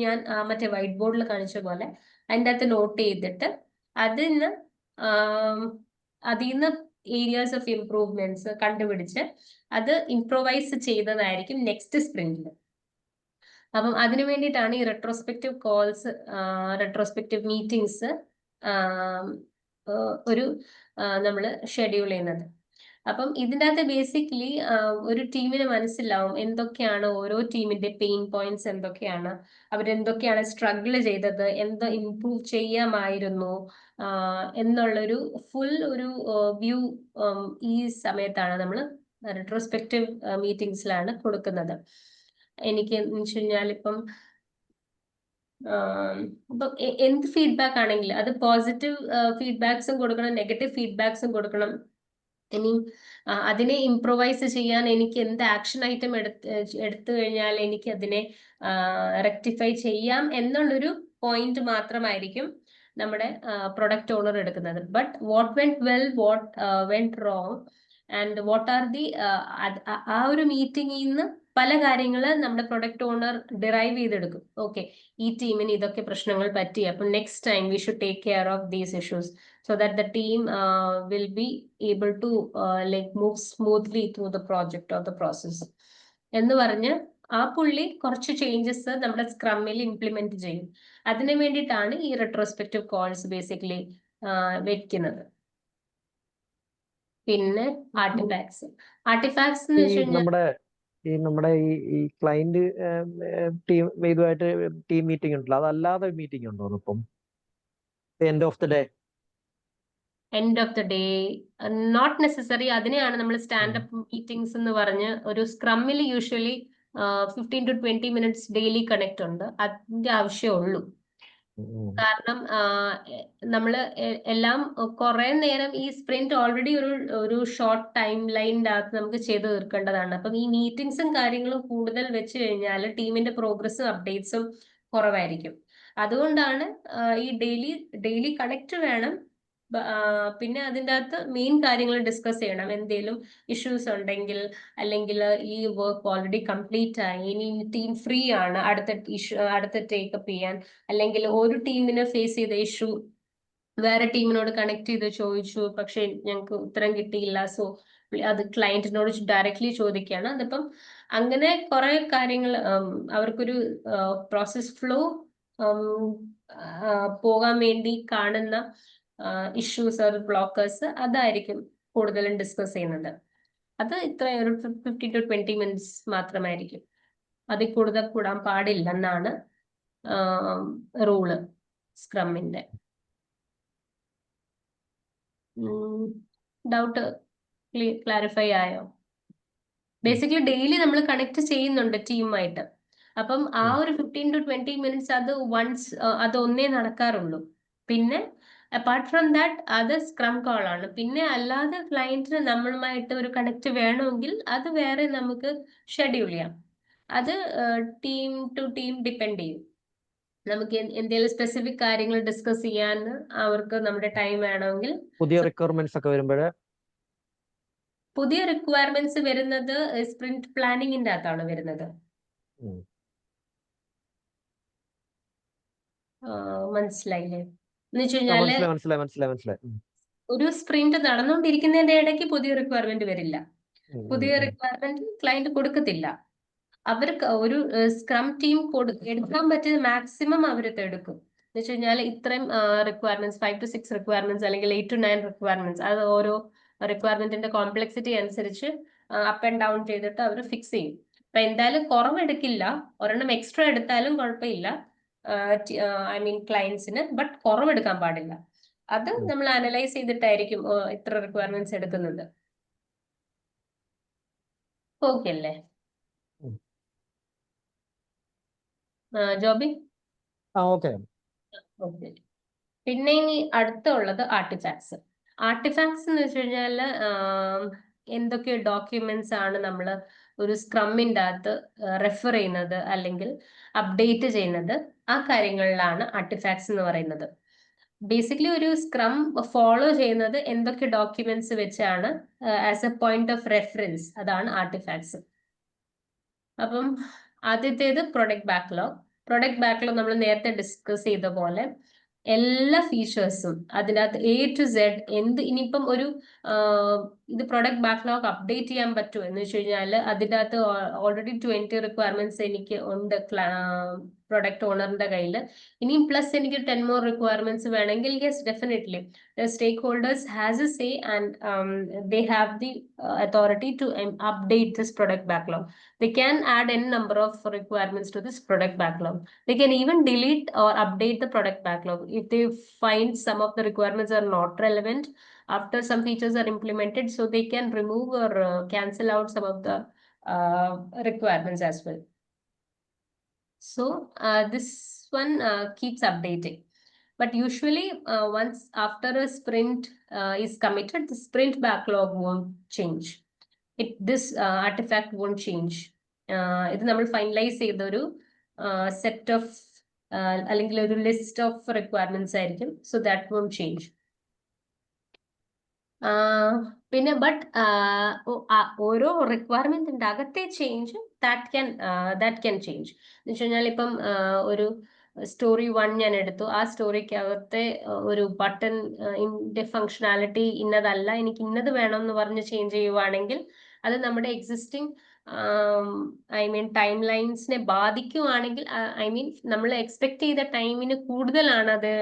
ഞാൻ മറ്റേ വൈറ്റ് ബോർഡിൽ കാണിച്ച പോലെ അതിൻ്റെ അകത്ത് നോട്ട് ചെയ്തിട്ട് അതിൽ നിന്ന് ഏരിയാസ് ഓഫ് ഇംപ്രൂവ്മെന്റ്സ് കണ്ടുപിടിച്ച് അത് ഇംപ്രൂവൈസ് ചെയ്തതായിരിക്കും നെക്സ്റ്റ് സ്പ്രിന്റിൽ. അപ്പം അതിനു വേണ്ടിയിട്ടാണ് ഈ റെട്രോസ്പെക്റ്റീവ് കോൾസ്, റെട്രോസ്പെക്റ്റീവ് മീറ്റിംഗ്സ് നമ്മൾ ഷെഡ്യൂൾ ചെയ്യുന്നത്. അപ്പം ഇതിൻ്റെ അകത്ത് ബേസിക്കലി ഒരു ടീമിന് മനസ്സിലാവും എന്തൊക്കെയാണ് ഓരോ ടീമിന്റെ പെയിൻ പോയിന്റ്സ്, എന്തൊക്കെയാണ് അവരെന്തൊക്കെയാണ് സ്ട്രഗിൾ ചെയ്തത്, എന്തോ ഇംപ്രൂവ് ചെയ്യാമായിരുന്നു എന്നുള്ളൊരു ഫുൾ ഒരു വ്യൂ ഈ സമയത്താണ് നമ്മൾ റെട്രോസ്പെക്റ്റീവ് മീറ്റിംഗ്സിലാണ് കൊടുക്കുന്നത്. എനിക്ക് എന്ന് വെച്ച് കഴിഞ്ഞാൽ ഇപ്പം എന്ത് ഫീഡ്ബാക്ക് ആണെങ്കിലും അത് പോസിറ്റീവ് ഫീഡ്ബാക്സും കൊടുക്കണം, നെഗറ്റീവ് ഫീഡ്ബാക്സും കൊടുക്കണം. ഇനി അതിനെ ഇംപ്രൂവൈസ് ചെയ്യാൻ എനിക്ക് എന്ത് ആക്ഷൻ ഐറ്റം എടുത്തു കഴിഞ്ഞാൽ എനിക്ക് അതിനെ റെക്ടിഫൈ ചെയ്യാം എന്നുള്ളൊരു പോയിന്റ് മാത്രമായിരിക്കും നമ്മുടെ പ്രൊഡക്റ്റ് ഓണർ എടുക്കുന്നത്. But what went well, what went wrong and what are the ആ ഒരു മീറ്റിംഗിൽ നിന്ന് പല കാര്യങ്ങൾ നമ്മുടെ പ്രൊഡക്റ്റ് ഓണർ ഡിറൈവ് ചെയ്തെടുക്കും. ഓക്കെ, ഈ ടീമിന് ഇതൊക്കെ പ്രശ്നങ്ങൾ പറ്റി, അപ്പം next time we should take care of these issues so that the team will be able to move smoothly through the project or the process എന്ന് പറഞ്ഞ് ആ പുള്ളി കുറച്ച് ചേഞ്ചസ് നമ്മുടെ സ്ക്രമ്മിൽ ഇംപ്ലിമെന്റ് ചെയ്യും. അതിനു വേണ്ടിയിട്ടാണ് ഈ റെട്രോസ്പെക്റ്റീവ് കോൾസ് ബേസിക്കലി വെക്കുന്നത്. പിന്നെ ആർട്ടിഫാക്ട്സ് എന്ന് വെച്ച് കഴിഞ്ഞാൽ നമ്മുടെ ഈ ക്ലയന്റ് ടീം ഇതുമായിട്ട് ടീം മീറ്റിംഗ് ഉണ്ടല്ലോ, അതല്ലാതെ മീറ്റിംഗ് ഉണ്ടോ ഇപ്പം end of the day? End of the day not necessary. അതിനെയാണ് നമ്മൾ സ്റ്റാൻഡപ്പ് മീറ്റിംഗ്സ് എന്ന് പറഞ്ഞ് ഒരു സ്ക്രമ്മിൽ usually 15 to 20 minutes daily connect ഉണ്ട്. അതിന്റെ ആവശ്യമുള്ളൂ. കാരണം നമ്മൾ എല്ലാം കുറെ നേരം ഈ സ്പ്രിന്റ് ഓൾറെഡി ഒരു ഷോർട്ട് ടൈം ലൈനിന്റെ അകത്ത് നമുക്ക് ചെയ്ത് തീർക്കേണ്ടതാണ്. അപ്പം ഈ മീറ്റിംഗ്സും കാര്യങ്ങളും കൂടുതൽ വെച്ച് കഴിഞ്ഞാൽ ടീമിന്റെ പ്രോഗ്രസ്സും അപ്ഡേറ്റ്സും കുറവായിരിക്കും. അതുകൊണ്ടാണ് ഈ ഡെയിലി കണക്ട് വേണം. പിന്നെ അതിൻ്റെ അകത്ത് മെയിൻ കാര്യങ്ങൾ ഡിസ്കസ് ചെയ്യണം. എന്തെങ്കിലും ഇഷ്യൂസ് ഉണ്ടെങ്കിൽ, അല്ലെങ്കിൽ ഈ വർക്ക് ഓൾറെഡി കംപ്ലീറ്റ് ആയി, ഇനി ടീം ഫ്രീ ആണ് അടുത്ത ടേക്കപ്പ് ചെയ്യാൻ, അല്ലെങ്കിൽ ഒരു ടീമിന് ഫേസ് ചെയ്ത ഇഷ്യൂ വേറെ ടീമിനോട് കണക്ട് ചെയ്ത് ചോദിച്ചു, പക്ഷെ ഞങ്ങൾക്ക് ഉത്തരം കിട്ടിയില്ല. സോ അത് ക്ലയന്റിനോട് ഡയറക്ട്ലി ചോദിക്കുകയാണ്. അതിപ്പം അങ്ങനെ കുറെ കാര്യങ്ങൾ അവർക്കൊരു പ്രോസസ് ഫ്ലോ പോകാൻ വേണ്ടി കാണുന്ന ഇഷ്യൂസ് ഓർ ബ്ലോക്കേഴ്സ് അതായിരിക്കും കൂടുതലും ഡിസ്കസ് ചെയ്യുന്നത്. അത് ഇത്രയും ഒരു 15 to 20 minutes മാത്രമായിരിക്കും. അതിൽ കൂടുതൽ കൂടാൻ പാടില്ലെന്നാണ് റൂള് സ്ക്രമ്മിന്റെ. ഡൗട്ട് ക്ലാരിഫൈ ആയോ? ബേസിക്കലി ഡെയിലി നമ്മൾ കണക്ട് ചെയ്യുന്നുണ്ട് ടീമായിട്ട്. അപ്പം ആ ഒരു 15 to 20 minutes അത് അത് ഒന്നേ നടക്കാറുള്ളൂ. പിന്നെ അപ്പാർട്ട് ഫ്രം ദാറ്റ് അത് സ്ക്രം കോൾ ആണ്. പിന്നെ അല്ലാതെ ക്ലയന്റിന് നമ്മളുമായിട്ട് ഒരു കണക്ട് വേണമെങ്കിൽ അത് വേറെ നമുക്ക് ഷെഡ്യൂൾ ചെയ്യാം. അത് ടീം ടു ടീം ഡിപ്പെൻഡ് ചെയ്യും. നമുക്ക് എന്തെങ്കിലും സ്പെസിഫിക് കാര്യങ്ങൾ ഡിസ്കസ് ചെയ്യാൻ അവർക്ക് നമ്മുടെ ടൈം വേണമെങ്കിൽ. പുതിയ റിക്വയർമെന്റ്സ് ഒക്കെ വരുമ്പോഴേ പുതിയ റിക്വയർമെന്റ്സ് വരുന്നത് സ്പ്രിന്റ് പ്ലാനിങ്ങിന്റെ അകത്താണ് വരുന്നത്. മനസ്സിലായില്ലേ? എന്ന് വെച്ച് കഴിഞ്ഞാല് മനസ്സിലായി. ഒരു സ്പ്രിന്റ് നടന്നുകൊണ്ടിരിക്കുന്നതിന്റെ ഇടയ്ക്ക് പുതിയ റിക്വയർമെന്റ് വരില്ല. പുതിയ റിക്വയർമെന്റ് ക്ലയന്റ് കൊടുക്കത്തില്ല. അവർക്ക് ഒരു സ്ക്രം ടീം എടുക്കാൻ പറ്റിയ മാക്സിമം അവരത് എടുക്കും. എന്ന് വെച്ച് കഴിഞ്ഞാൽ ഇത്രയും റിക്വയർമെന്റ്സ് 5 to 6 റിക്വയർമെന്റ്സ് അല്ലെങ്കിൽ 8 to 9 റിക്വയർമെന്റ്സ്, അത് ഓരോ റിക്വയർമെന്റിന്റെ കോംപ്ലക്സിറ്റി അനുസരിച്ച് അപ്പ് ആൻഡ് ഡൗൺ ചെയ്തിട്ട് അവർ ഫിക്സ് ചെയ്യും. അപ്പൊ എന്തായാലും കുറവെടുക്കില്ല. ഒരെണ്ണം എക്സ്ട്രാ എടുത്താലും കുഴപ്പമില്ല ഐ മീൻ ക്ലയൻസിന്, ബട്ട് കുറവെടുക്കാൻ പാടില്ല. അത് നമ്മൾ അനലൈസ് ചെയ്തിട്ടായിരിക്കും ഇത്ര റിക്വയർമെന്റ്സ് എടുക്കുന്നത്. ഓക്കെ അല്ലേ ജോബി? ഓക്കെ. ഓക്കെ. പിന്നെ ഇനി അടുത്തുള്ളത് ആർട്ടിഫാക്ട്സ്. ആർട്ടിഫാക്ട്സ് എന്ന് വെച്ച് കഴിഞ്ഞാൽ എന്തൊക്കെ ഡോക്യുമെന്റ്സ് ആണ് നമ്മൾ ഒരു സ്ക്രമ്മിൻ്റെ അകത്ത് റെഫർ ചെയ്യുന്നത് അല്ലെങ്കിൽ അപ്ഡേറ്റ് ചെയ്യുന്നത്, ആ കാര്യങ്ങളിലാണ് ആർട്ടിഫാക്ട്സ് എന്ന് പറയുന്നത്. ബേസിക്കലി ഒരു സ്ക്രം ഫോളോ ചെയ്യുന്നത് എന്തൊക്കെ ഡോക്യുമെന്റ്സ് വെച്ചാണ് as A point of reference, അതാണ് ആർട്ടിഫാക്ട്സ്. അപ്പം ആദ്യത്തേത് പ്രൊഡക്റ്റ് ബാക്ക്ലോഗ്. പ്രൊഡക്റ്റ് ബാക്ക്ലോഗ് നമ്മൾ നേരത്തെ ഡിസ്കസ് ചെയ്ത പോലെ എല്ലാ ഫീച്ചേഴ്സും അതിനകത്ത് A to Z ഇനിയിപ്പം ഒരു ഇത് പ്രൊഡക്റ്റ് ബാക്ക്ലോഗ് അപ്ഡേറ്റ് ചെയ്യാൻ പറ്റുമോ എന്ന് വെച്ച് കഴിഞ്ഞാൽ അതിൻ്റെ അകത്ത് ഓൾറെഡി 20 റിക്വയർമെന്റ്സ് എനിക്ക് ഉണ്ട് പ്രൊഡക്റ്റ് ഓണറിന്റെ കയ്യിൽ. ഇനിയും പ്ലസ് എനിക്ക് 10 more റിക്വയർമെന്റ്സ് വേണമെങ്കിൽ yes definitely the stakeholders has a say and they have the authority to update this product backlog. They can add n number of requirements to this product backlog. They can even delete or update the product backlog if they find some of the requirements are not relevant after some features are implemented, so they can remove or cancel out some of the requirements as well. So this one keeps updating. But usually once after a sprint is committed, the sprint backlog won't change. This artifact won't change. ഇത് നമ്മൾ finalise ചെയ്ത ഒരു set of അല്ലെങ്കിൽ ഒരു list of requirements ആയിരിക്കും. So that won't change. പിന്നെ but ഓരോ റിക്വയർമെന്റിന്റെ അകത്തെ ചേഞ്ച് ദാറ്റ് ക്യാൻ ചേഞ്ച് എന്ന് വെച്ച് കഴിഞ്ഞാൽ ഇപ്പം ഒരു സ്റ്റോറി 1 ഞാൻ എടുത്തു. ആ സ്റ്റോറിക്കകത്തെ ഒരു ബട്ടൺ ഫങ്ഷനാലിറ്റി ഇന്നതല്ല, എനിക്ക് ഇന്നത് വേണം എന്ന് പറഞ്ഞ് ചേഞ്ച് ചെയ്യുവാണെങ്കിൽ അത് നമ്മുടെ എക്സിസ്റ്റിംഗ് ടൈം ലൈൻസിനെ ബാധിക്കുവാണെങ്കിൽ നമ്മൾ എക്സ്പെക്ട് ചെയ്ത ടൈമിന് കൂടുതലാണ് അത്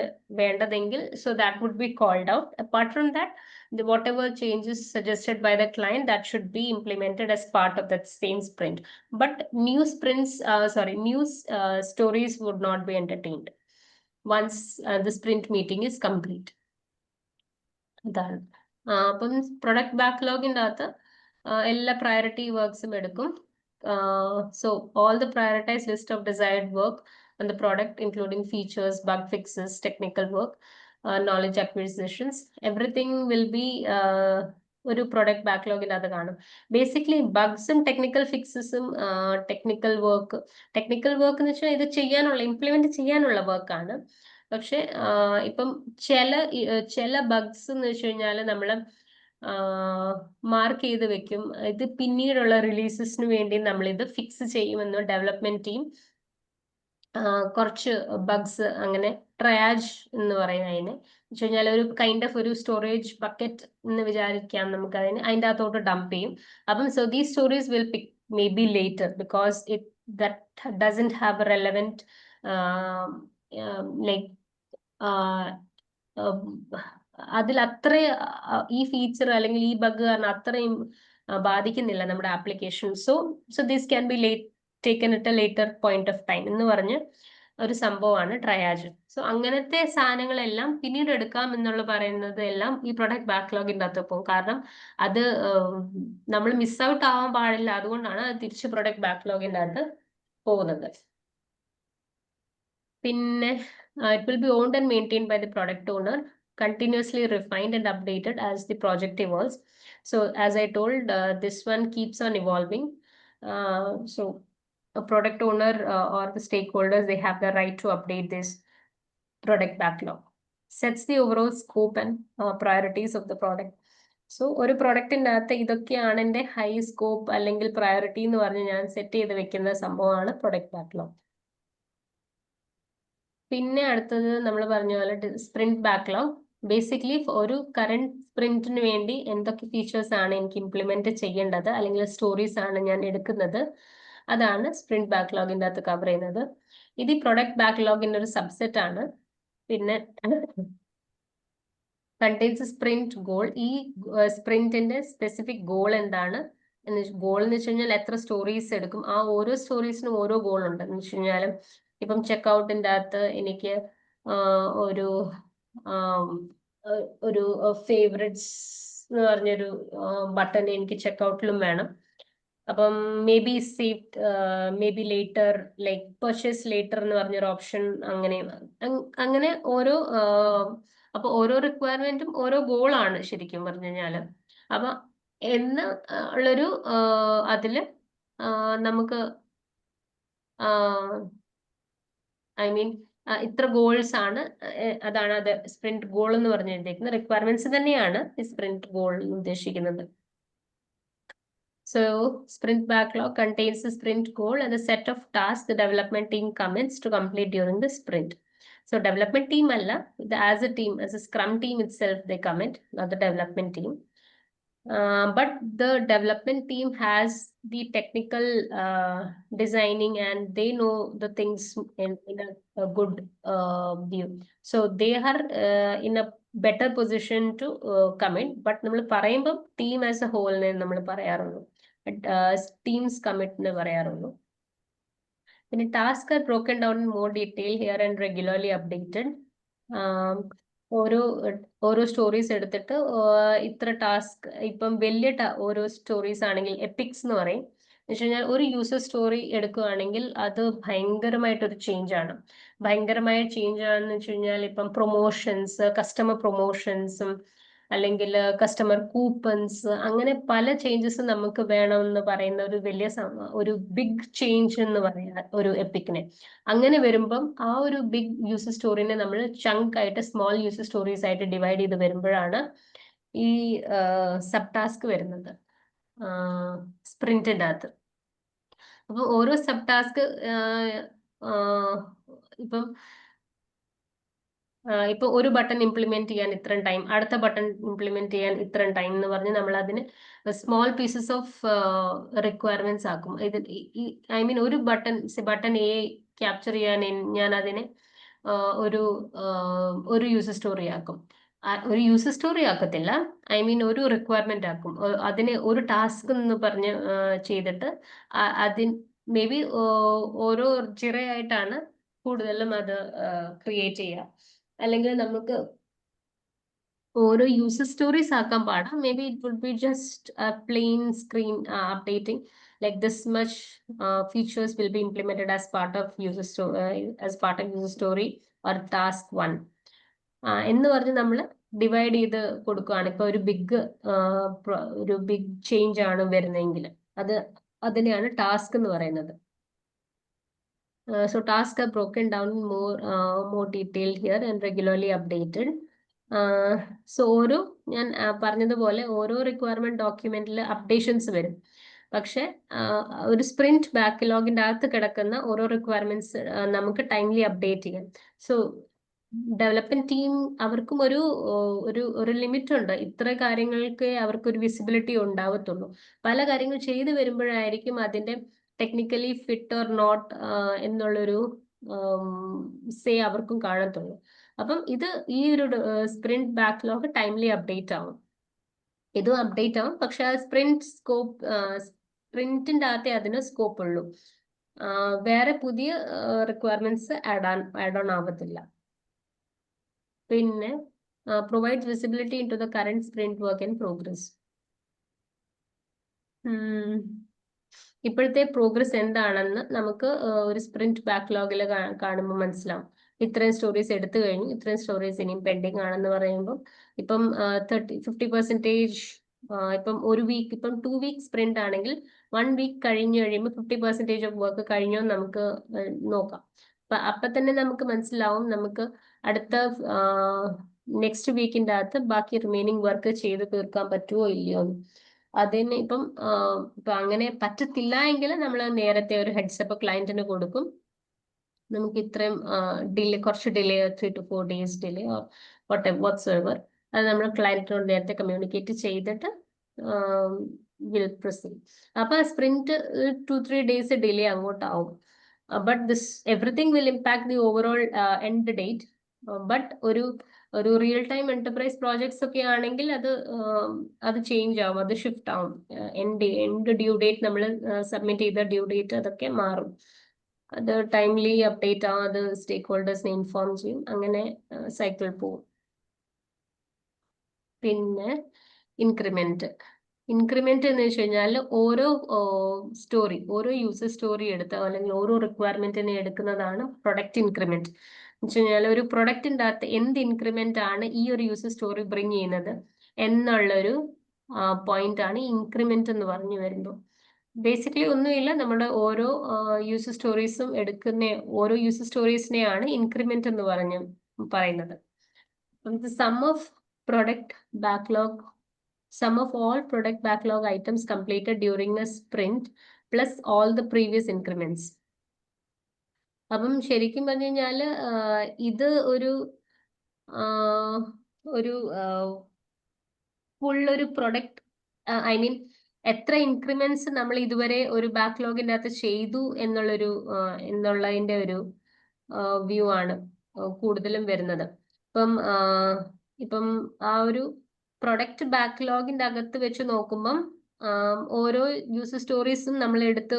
വേണ്ടതെങ്കിൽ so that would be called out. Apart from that whatever changes suggested by the client, that should be implemented as part of that same sprint. But new stories would not be entertained once the sprint meeting is complete. അതാണ്. അപ്പം product ബാക്ക്ലോഗിൻ്റെ അകത്ത് എല്ലാ priority വർക്ക്സും എടുക്കും. So all the prioritized list of desired work on the product, including features, bug fixes, technical work, knowledge acquisitions, everything will be ഒരു product ബാക്ക്ലോഗിനകത്ത് കാണും. Basically ബഗ്സും technical ഫിക്സസും technical work എന്ന് വെച്ചാൽ ഇത് ഇംപ്ലിമെന്റ് ചെയ്യാനുള്ള വർക്കാണ്. പക്ഷെ ഇപ്പം ചില ബഗ്സ് എന്ന് വെച്ച് കഴിഞ്ഞാൽ നമ്മൾ മാർക്ക് ചെയ്ത് വെക്കും. ഇത് പിന്നീടുള്ള റിലീസസിന് വേണ്ടി നമ്മൾ ഇത് ഫിക്സ് ചെയ്യുമെന്ന് ഡെവലപ്മെന്റ് ടീം കുറച്ച് ബഗ്സ് അങ്ങനെ ട്രയാജ് എന്ന് പറയും അതിന്. വെച്ച് കഴിഞ്ഞാൽ ഒരു കൈൻഡ് ഓഫ് ഒരു സ്റ്റോറേജ് ബക്കറ്റ് എന്ന് വിചാരിക്കാം നമുക്ക് അതിൻ്റെ അകത്തോട്ട് ഡംപ് ചെയ്യും. അപ്പം so these stories will pick may be later because that doesn't have A relevant like അതിൽ അത്ര ഈ ഫീച്ചർ അല്ലെങ്കിൽ ഈ ബഗ് കാരണം അത്രയും ബാധിക്കുന്നില്ല നമ്മുടെ application. So this can be taken at A later point of time എന്ന് പറഞ്ഞ് ഒരു സംഭവമാണ് ട്രയാജ്. സോ അങ്ങനത്തെ സാധനങ്ങളെല്ലാം പിന്നീട് എടുക്കാം എന്നുള്ള പറയുന്നത് എല്ലാം ഈ പ്രൊഡക്റ്റ് ബാക്ക്ലോഗിൻ്റെ അകത്ത് പോകും. കാരണം അത് നമ്മൾ മിസ് ഔട്ട് ആവാൻ പാടില്ല, അതുകൊണ്ടാണ് അത് തിരിച്ച് പ്രൊഡക്റ്റ് ബാക്ക്ലോഗിൻ്റെ അകത്ത് പോകുന്നത്. പിന്നെ it will be owned and maintained by the product owner, continuously refined and updated as the project evolves. So as I told, this one keeps on evolving. So a product owner or the stakeholders, they have the right to update this product backlog, sets the overall scope and priorities of the product. So ഒരു പ്രൊഡക്റ്റിൻ്റെ അകത്ത് ഇതൊക്കെയാണ് എൻ്റെ high scope അല്ലെങ്കിൽ priority എന്ന് പറഞ്ഞ് ഞാൻ set ചെയ്ത് വെക്കുന്ന സംഭവമാണ് പ്രൊഡക്റ്റ് ബാക്ക്ലോഗ്. പിന്നെ അടുത്തത് നമ്മൾ പറഞ്ഞ പോലെ സ്പ്രിന്റ് ബാക്ക്ലോഗ്. ബേസിക്കലി ഒരു കറണ്ട് സ്പ്രിന്റിന് വേണ്ടി എന്തൊക്കെ ഫീച്ചേഴ്സ് ആണ് എനിക്ക് ഇംപ്ലിമെന്റ് ചെയ്യേണ്ടത് അല്ലെങ്കിൽ സ്റ്റോറീസ് ആണ് ഞാൻ എടുക്കുന്നത്, അതാണ് സ്പ്രിന്റ് ബാക്ക്ലോഗിൻ്റെ അകത്ത് കവർ ചെയ്യുന്നത്. ഇത് ഈ പ്രൊഡക്റ്റ് ബാക്ക്ലോഗിൻ്റെ ഒരു സബ്സെറ്റ് ആണ്. പിന്നെ കണ്ടെയ്ൻസ് സ്പ്രിന്റ് ഗോൾ. ഈ സ്പ്രിന്റിന്റെ സ്പെസിഫിക് ഗോൾ എന്താണ്? ഗോൾ എന്ന് വെച്ച് കഴിഞ്ഞാൽ എത്ര സ്റ്റോറീസ് എടുക്കും, ആ ഓരോ സ്റ്റോറീസിനും ഓരോ ഗോൾ ഉണ്ട്. എന്ന് വെച്ച് കഴിഞ്ഞാൽ ഇപ്പം ചെക്കൗട്ടിൻ്റെ അകത്ത് എനിക്ക് ഒരു ഒരു ഫേവറേറ്റ്സ് എന്ന് പറഞ്ഞൊരു ബട്ടൺ എനിക്ക് ചെക്ക്ഔട്ടിലും വേണം. അപ്പം may be later like purchase later എന്ന് പറഞ്ഞൊരു ഓപ്ഷൻ അങ്ങനെ ഓരോ അപ്പൊ ഓരോ റിക്വയർമെന്റും ഓരോ ഗോളാണ് ശരിക്കും പറഞ്ഞു കഴിഞ്ഞാല്. അപ്പൊ എന്ന് ഉള്ളൊരു അതില് നമുക്ക് ഐ മീൻ ഇത്ര ഗോൾസ് ആണ്, അതാണ് അത് സ്പ്രിന്റ് ഗോൾ എന്ന് പറഞ്ഞിരിക്കുന്നത്. റിക്വയർമെന്റ്സ് തന്നെയാണ് ഈ സ്പ്രിന്റ് ഗോൾ ഉദ്ദേശിക്കുന്നത്. So sprint backlog contains the sprint goal and the set of tasks the development team commits to complete during the sprint. So development team alla, as a team, as a scrum team itself, they commit, not the development team. But the development team has the technical designing and they know the things in a good view. So they are in a better position to commit. But നമ്മൾ പറയുമ്പോൾ team as a whole നമ്മൾ പറയാറുള്ളൂ, teams commit എന്ന് പറയാറുള്ളൂ. പിന്നെ tasks are broken down in more detail here and regularly updated. ഓരോ stories എടുത്തിട്ട് ഇത്ര task, ഇപ്പം വലിയ ഓരോ സ്റ്റോറീസ് ആണെങ്കിൽ എപ്പിക്സ് എന്ന് പറയും. എന്ന് വെച്ച് കഴിഞ്ഞാൽ ഒരു യൂസർ സ്റ്റോറി എടുക്കുകയാണെങ്കിൽ അത് ഭയങ്കരമായിട്ടൊരു ചേഞ്ച് ആണ്. ഭയങ്കരമായ ചേഞ്ച് ആണെന്ന് വെച്ച് കഴിഞ്ഞാൽ ഇപ്പം പ്രൊമോഷൻസ്, കസ്റ്റമർ പ്രൊമോഷൻസും അല്ലെങ്കിൽ കസ്റ്റമർ കൂപ്പൺസ്, അങ്ങനെ പല ചേഞ്ചസ് നമുക്ക് വേണമെന്ന് പറയുന്ന ഒരു വലിയ ഒരു ബിഗ് ചേഞ്ച് എന്ന് പറയാം ഒരു എപ്പിക്കിനെ. അങ്ങനെ വരുമ്പം ആ ഒരു ബിഗ് യൂസർ സ്റ്റോറിനെ നമ്മൾ ചങ്ക് ആയിട്ട് സ്മോൾ യൂസർ സ്റ്റോറീസ് ആയിട്ട് ഡിവൈഡ് ചെയ്ത് വരുമ്പോഴാണ് ഈ സബ് ടാസ്ക് വരുന്നത് സ്പ്രിന്റിൻ്റെ അകത്ത്. അപ്പൊ ഓരോ സബ് ടാസ്ക് ഇപ്പൊ ഒരു ബട്ടൺ ഇംപ്ലിമെന്റ് ചെയ്യാൻ ഇത്രയും ടൈം, അടുത്ത ബട്ടൺ ഇംപ്ലിമെന്റ് ചെയ്യാൻ ഇത്രയും ടൈം എന്ന് പറഞ്ഞ് നമ്മൾ അതിന് സ്മോൾ പീസസ് ഓഫ് റിക്വയർമെന്റ്സ് ആക്കും. ഇത് ഐ മീൻ ഒരു ബട്ടൺ എ ക്യാപ്ചർ ചെയ്യാൻ ഞാൻ അതിനെ ഒരു യൂസർ സ്റ്റോറി ആക്കും. ഒരു യൂസർ സ്റ്റോറി ആക്കത്തില്ല, ഐ മീൻ ഒരു റിക്വയർമെന്റ് ആക്കും. അതിനെ ഒരു ടാസ്ക് എന്ന് പറഞ്ഞ് ചെയ്തിട്ട് മേ ബി ഓരോ ചിറയായിട്ടാണ് കൂടുതലും അത് ക്രിയേറ്റ് ചെയ്യുക. അല്ലെങ്കിൽ നമുക്ക് ഓരോ യൂസർ സ്റ്റോറീസ് ആക്കാൻ പാടാം. May be it would be just plain screen updating like this much features will be implemented as part of user story or task 1 എന്ന് പറഞ്ഞ് നമ്മൾ ഡിവൈഡ് ചെയ്ത് കൊടുക്കുകയാണ്. ഇപ്പൊ ഒരു ബിഗ് ചേഞ്ച് ആണ് വരുന്നതെങ്കിൽ അതിനെയാണ് ടാസ്ക് എന്ന് പറയുന്നത്. So tasks are broken down in more detail here and regularly updated. So ഞാൻ പറഞ്ഞതുപോലെ ഓരോ റിക്വയർമെന്റ് ഡോക്യുമെന്റിൽ അപ്ഡേഷൻസ് വരും. പക്ഷെ ഒരു സ്പ്രിന്റ് ബാക്ക്ലോഗിന്റെ അകത്ത് കിടക്കുന്ന ഓരോ റിക്വയർമെന്റ്സ് നമുക്ക് ടൈംലി അപ്ഡേറ്റ് ചെയ്യാം. സോ ഡെവലപ്മെന്റ് ടീം അവർക്കും ഒരു ലിമിറ്റ് ഉണ്ട്. ഇത്ര കാര്യങ്ങൾക്ക് അവർക്കൊരു വിസിബിലിറ്റി ഉണ്ടാവത്തുള്ളൂ. പല കാര്യങ്ങൾ ചെയ്തു വരുമ്പോഴായിരിക്കും അതിന്റെ ടെക്നിക്കലി ഫിറ്റ് ഓർ നോട്ട് എന്നുള്ളൊരു സേ അവർക്കും കാണത്തുള്ളൂ. അപ്പം ഈ ഒരു സ്പ്രിന്റ് ബാക്ക്ലോഗ് ടൈംലി അപ്ഡേറ്റ് ആവും. ഇതും അപ്ഡേറ്റ് ആവും, പക്ഷെ ആ സ്പ്രിന്റിന്റെ അകത്തെ അതിന് സ്കോപ്പ് ഉള്ളൂ. വേറെ പുതിയ റിക്വയർമെന്റ്സ് ആഡ് ഓൺ ആവത്തില്ല. പിന്നെ provides visibility in to the current sprint work in progress. ഇപ്പോഴത്തെ പ്രോഗ്രസ് എന്താണെന്ന് നമുക്ക് ഒരു സ്പ്രിന്റ് ബാക്ക്ലോഗിൽ കാണുമ്പോൾ മനസ്സിലാവും. ഇത്രയും സ്റ്റോറീസ് എടുത്തു കഴിഞ്ഞു, ഇത്രയും സ്റ്റോറീസ് ഇനിയും പെൻഡിങ് ആണെന്ന് പറയുമ്പോൾ ഇപ്പം 50%, ഇപ്പം ഒരു വീക്ക്, ഇപ്പം 2 വീക്ക് സ്പ്രിന്റ് ആണെങ്കിൽ 1 വീക്ക് കഴിഞ്ഞ് കഴിയുമ്പോൾ 50% ഓഫ് വർക്ക് കഴിഞ്ഞോ നമുക്ക് നോക്കാം. അപ്പൊ തന്നെ നമുക്ക് മനസ്സിലാവും നമുക്ക് അടുത്ത നെക്സ്റ്റ് വീക്കിന്റെ അകത്ത് ബാക്കി റിമൈനിങ് വർക്ക് ചെയ്ത് തീർക്കാൻ പറ്റുമോ ഇല്ലയോ എന്ന്. അതിന് ഇപ്പം അങ്ങനെ പറ്റത്തില്ല എങ്കിൽ നമ്മൾ നേരത്തെ ഒരു ഹെഡ്സപ്പ് ക്ലയന്റിന് കൊടുക്കും. നമുക്ക് ഇത്രയും കുറച്ച് delay 3 to 4 days delay or whatsoever, അത് നമ്മൾ ക്ലയന്റിനോട് നേരത്തെ കമ്മ്യൂണിക്കേറ്റ് ചെയ്തിട്ട് വിൽ പ്രൊസീഡ്. അപ്പൊ സ്പ്രിന്റ് 2-3 days ഡിലേ അങ്ങോട്ടാവും. But everything will impact the overall end date. But ഒരു റിയൽ ടൈം എന്റർപ്രൈസ് പ്രോജക്ട്സ് ഒക്കെ ആണെങ്കിൽ അത് ചേഞ്ച് ആവും, അത് ഷിഫ്റ്റ് ആവും. എൻഡ് ഡ്യൂ ഡേറ്റ് നമ്മൾ സബ്മിറ്റ് ചെയ്ത ഡ്യൂ ഡേറ്റ് അതൊക്കെ മാറും. അത് ടൈംലി അപ്ഡേറ്റ് ആവും, അത് സ്റ്റേക്ക് ഹോൾഡേഴ്സിനെ ഇൻഫോം ചെയ്യും, അങ്ങനെ സൈക്കിൾ പോവും. പിന്നെ ഇൻക്രിമെന്റ് എന്ന് വെച്ച് കഴിഞ്ഞാൽ ഓരോ സ്റ്റോറി, ഓരോ യൂസർ സ്റ്റോറി എടുത്ത് അല്ലെങ്കിൽ ഓരോ റിക്വയർമെന്റിനെ എടുക്കുന്നതാണ് പ്രൊഡക്റ്റ് ഇൻക്രിമെന്റ്. എന്ന് വെച്ച് കഴിഞ്ഞാൽ ഒരു പ്രൊഡക്റ്റിന്റെ അകത്ത് എന്ത് ഇൻക്രിമെന്റ് ആണ് ഈ ഒരു യൂസർ സ്റ്റോറി ബ്രിങ് ചെയ്യുന്നത് എന്നുള്ളൊരു പോയിന്റ് ആണ് ഇൻക്രിമെന്റ് എന്ന് പറഞ്ഞു വരുമ്പോൾ. ബേസിക്കലി ഒന്നുമില്ല, നമ്മുടെ ഓരോ യൂസർ സ്റ്റോറീസും ഓരോ യൂസർ സ്റ്റോറീസിനെയാണ് ഇൻക്രിമെന്റ് എന്ന് പറയുന്നത്. The sum of all product backlog items completed during a sprint plus all the previous increments. അപ്പം ശരിക്കും പറഞ്ഞു കഴിഞ്ഞാല് ഇത് ഒരു ഫുൾ ഒരു പ്രൊഡക്റ്റ്, ഐ മീൻ എത്ര ഇൻക്രിമെന്റ്സ് നമ്മൾ ഇതുവരെ ഒരു ബാക്ക്ലോഗിന്റെ അകത്ത് ചെയ്തു എന്നുള്ളതിന്റെ ഒരു വ്യൂ ആണ് കൂടുതലും വരുന്നത്. ഇപ്പം ആ ഒരു പ്രൊഡക്റ്റ് ബാക്ക്ലോഗിന്റെ അകത്ത് വെച്ച് നോക്കുമ്പം ഓരോ യൂസർ സ്റ്റോറീസും നമ്മൾ എടുത്ത്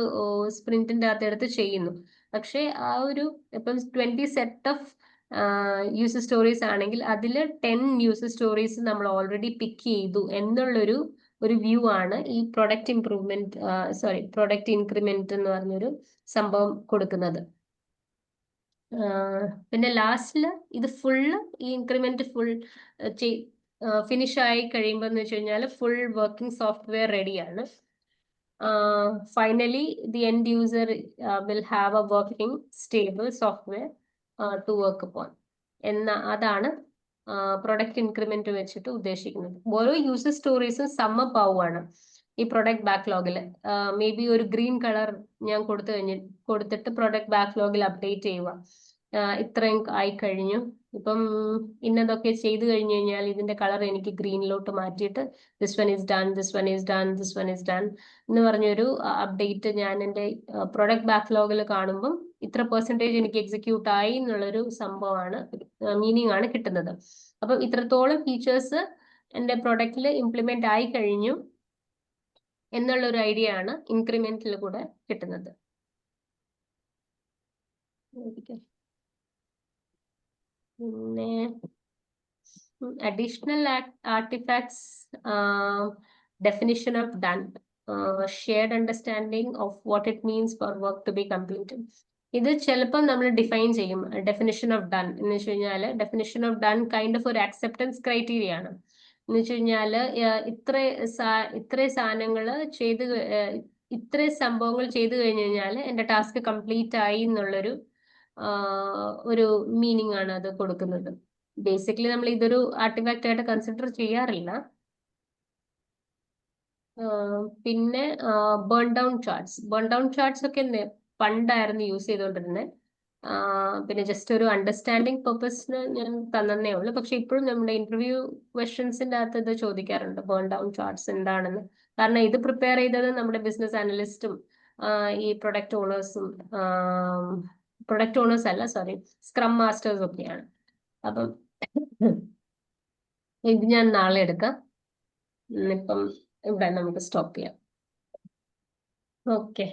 സ്പ്രിന്റിന്റെ അകത്ത് എടുത്ത് ചെയ്യുന്നു. പക്ഷെ ആ ഒരു ഇപ്പം 20 സെറ്റ് ഓഫ് യൂസർ സ്റ്റോറീസ് ആണെങ്കിൽ അതിൽ 10 യൂസർ സ്റ്റോറീസ് നമ്മൾ ഓൾറെഡി പിക്ക് ചെയ്തു എന്നുള്ളൊരു വ്യൂ ആണ് ഈ പ്രൊഡക്റ്റ് ഇൻക്രിമെന്റ് എന്ന് പറഞ്ഞൊരു സംഭവം കൊടുക്കുന്നത്. പിന്നെ ലാസ്റ്റില് ഇത് ഫുള്ള് ഈ ഇൻക്രിമെന്റ് ഫുൾ ഫിനിഷ് ആയി കഴിയുമ്പോൾ എന്ന് വെച്ച് കഴിഞ്ഞാൽ ഫുൾ വർക്കിംഗ് സോഫ്റ്റ്വെയർ റെഡിയാണ്. Finally the end user will have a working stable software to work upon അതാണ് പ്രൊഡക്റ്റ് ഇൻക്രിമെന്റ് വെച്ചിട്ട് ഉദ്ദേശിക്കുന്നത്. ഓരോ യൂസർ സ്റ്റോറീസും സമ്മപ്പ് ആവുകയാണ് ഈ പ്രൊഡക്റ്റ് ബാക്ക്ലോഗിൽ. മേ ബി ഒരു ഗ്രീൻ കളർ ഞാൻ കൊടുത്തിട്ട് പ്രൊഡക്റ്റ് ബാക്ക്ലോഗിൽ അപ്ഡേറ്റ് ചെയ്യുക, ഇത്രയും ആയി കഴിഞ്ഞു, ഇപ്പം ഇന്നതൊക്കെ ചെയ്തു കഴിഞ്ഞു കഴിഞ്ഞാൽ ഇതിന്റെ കളർ എനിക്ക് ഗ്രീനിലോട്ട് മാറ്റിയിട്ട് this one is done, this one is done, this one is done എന്ന് പറഞ്ഞൊരു അപ്ഡേറ്റ് ഞാൻ എൻ്റെ പ്രൊഡക്റ്റ് ബാക്ക്ലോഗിൽ കാണുമ്പം ഇത്ര പെർസെൻറ്റേജ് എനിക്ക് എക്സിക്യൂട്ട് ആയി എന്നുള്ളൊരു സംഭവമാണ്, മീനിങ് ആണ് കിട്ടുന്നത്. അപ്പം ഇത്രത്തോളം ഫീച്ചേഴ്സ് എൻ്റെ പ്രൊഡക്റ്റിൽ ഇംപ്ലിമെന്റ് ആയി കഴിഞ്ഞു എന്നുള്ളൊരു ഐഡിയ ആണ് ഇൻക്രിമെന്റിൽ കൂടെ കിട്ടുന്നത്. പിന്നെ additional artefacts, definition of done, shared understanding of what it means for work to be completed. ഇത് ചിലപ്പം നമ്മൾ ഡിഫൈൻ ചെയ്യും. ഡെഫിനിഷൻ ഓഫ് ഡൺ എന്ന് വെച്ച് കഴിഞ്ഞാൽ definition of done kind of ഒരു അക്സെപ്റ്റൻസ് ക്രൈറ്റീരിയ ആണ്. എന്ന് വെച്ച് കഴിഞ്ഞാൽ ഇത്രയും സംഭവങ്ങൾ ചെയ്തു കഴിഞ്ഞു കഴിഞ്ഞാൽ എൻ്റെ ടാസ്ക് കംപ്ലീറ്റ് ആയി എന്നുള്ളൊരു ഒരു മീനിങ് ആണ് അത് കൊടുക്കുന്നത്. ബേസിക്കലി നമ്മൾ ഇതൊരു ആർട്ടിഫാക്റ്റ് ആയിട്ട് കൺസിഡർ ചെയ്യാറില്ല. പിന്നെ ബേൺ ഡൗൺ ചാർട്ട്സ് ഒക്കെ പണ്ടായിരുന്നു യൂസ് ചെയ്തുകൊണ്ടിരുന്നത്. പിന്നെ ജസ്റ്റ് ഒരു അണ്ടർസ്റ്റാൻഡിങ് പർപ്പസിന് ഞാൻ തന്നേ ഉള്ളൂ. പക്ഷെ ഇപ്പോഴും നമ്മുടെ ഇന്റർവ്യൂ ക്വസ്റ്റ്യൻസിന്റെ അകത്ത് ഇത് ചോദിക്കാറുണ്ട്, ബേൺ ഡൗൺ ചാർട്ട്സ് എന്താണെന്ന്. കാരണം ഇത് പ്രിപ്പയർ ചെയ്തത് നമ്മുടെ ബിസിനസ് അനലിസ്റ്റും ഈ പ്രൊഡക്റ്റ് ഓണേഴ്സ് അല്ല, സോറി, സ്ക്രം മാസ്റ്റേഴ്സ് ഒക്കെയാണ്. അപ്പം ഇത് ഞാൻ നാളെ എടുക്കാം. ഇപ്പം ഇവിടെ നമുക്ക് സ്റ്റോപ്പ് ചെയ്യാം. ഓക്കെ.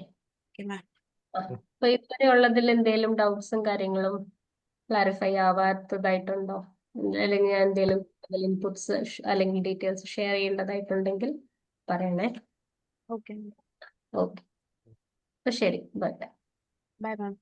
അപ്പൊ ഇതുവരെ ഉള്ളതിൽ എന്തെങ്കിലും ഡൗട്ട്സും കാര്യങ്ങളും ക്ലാരിഫൈ ആവാത്തതായിട്ടുണ്ടോ? അല്ലെങ്കിൽ ഞാൻ എന്തെങ്കിലും ഇൻപുട്സ് അല്ലെങ്കിൽ ഡീറ്റെയിൽസ് ഷെയർ ചെയ്യേണ്ടതായിട്ടുണ്ടെങ്കിൽ പറയണേ. ഓക്കെ. ഓക്കെ, അപ്പൊ ശരി, ബൈ. By ma'am.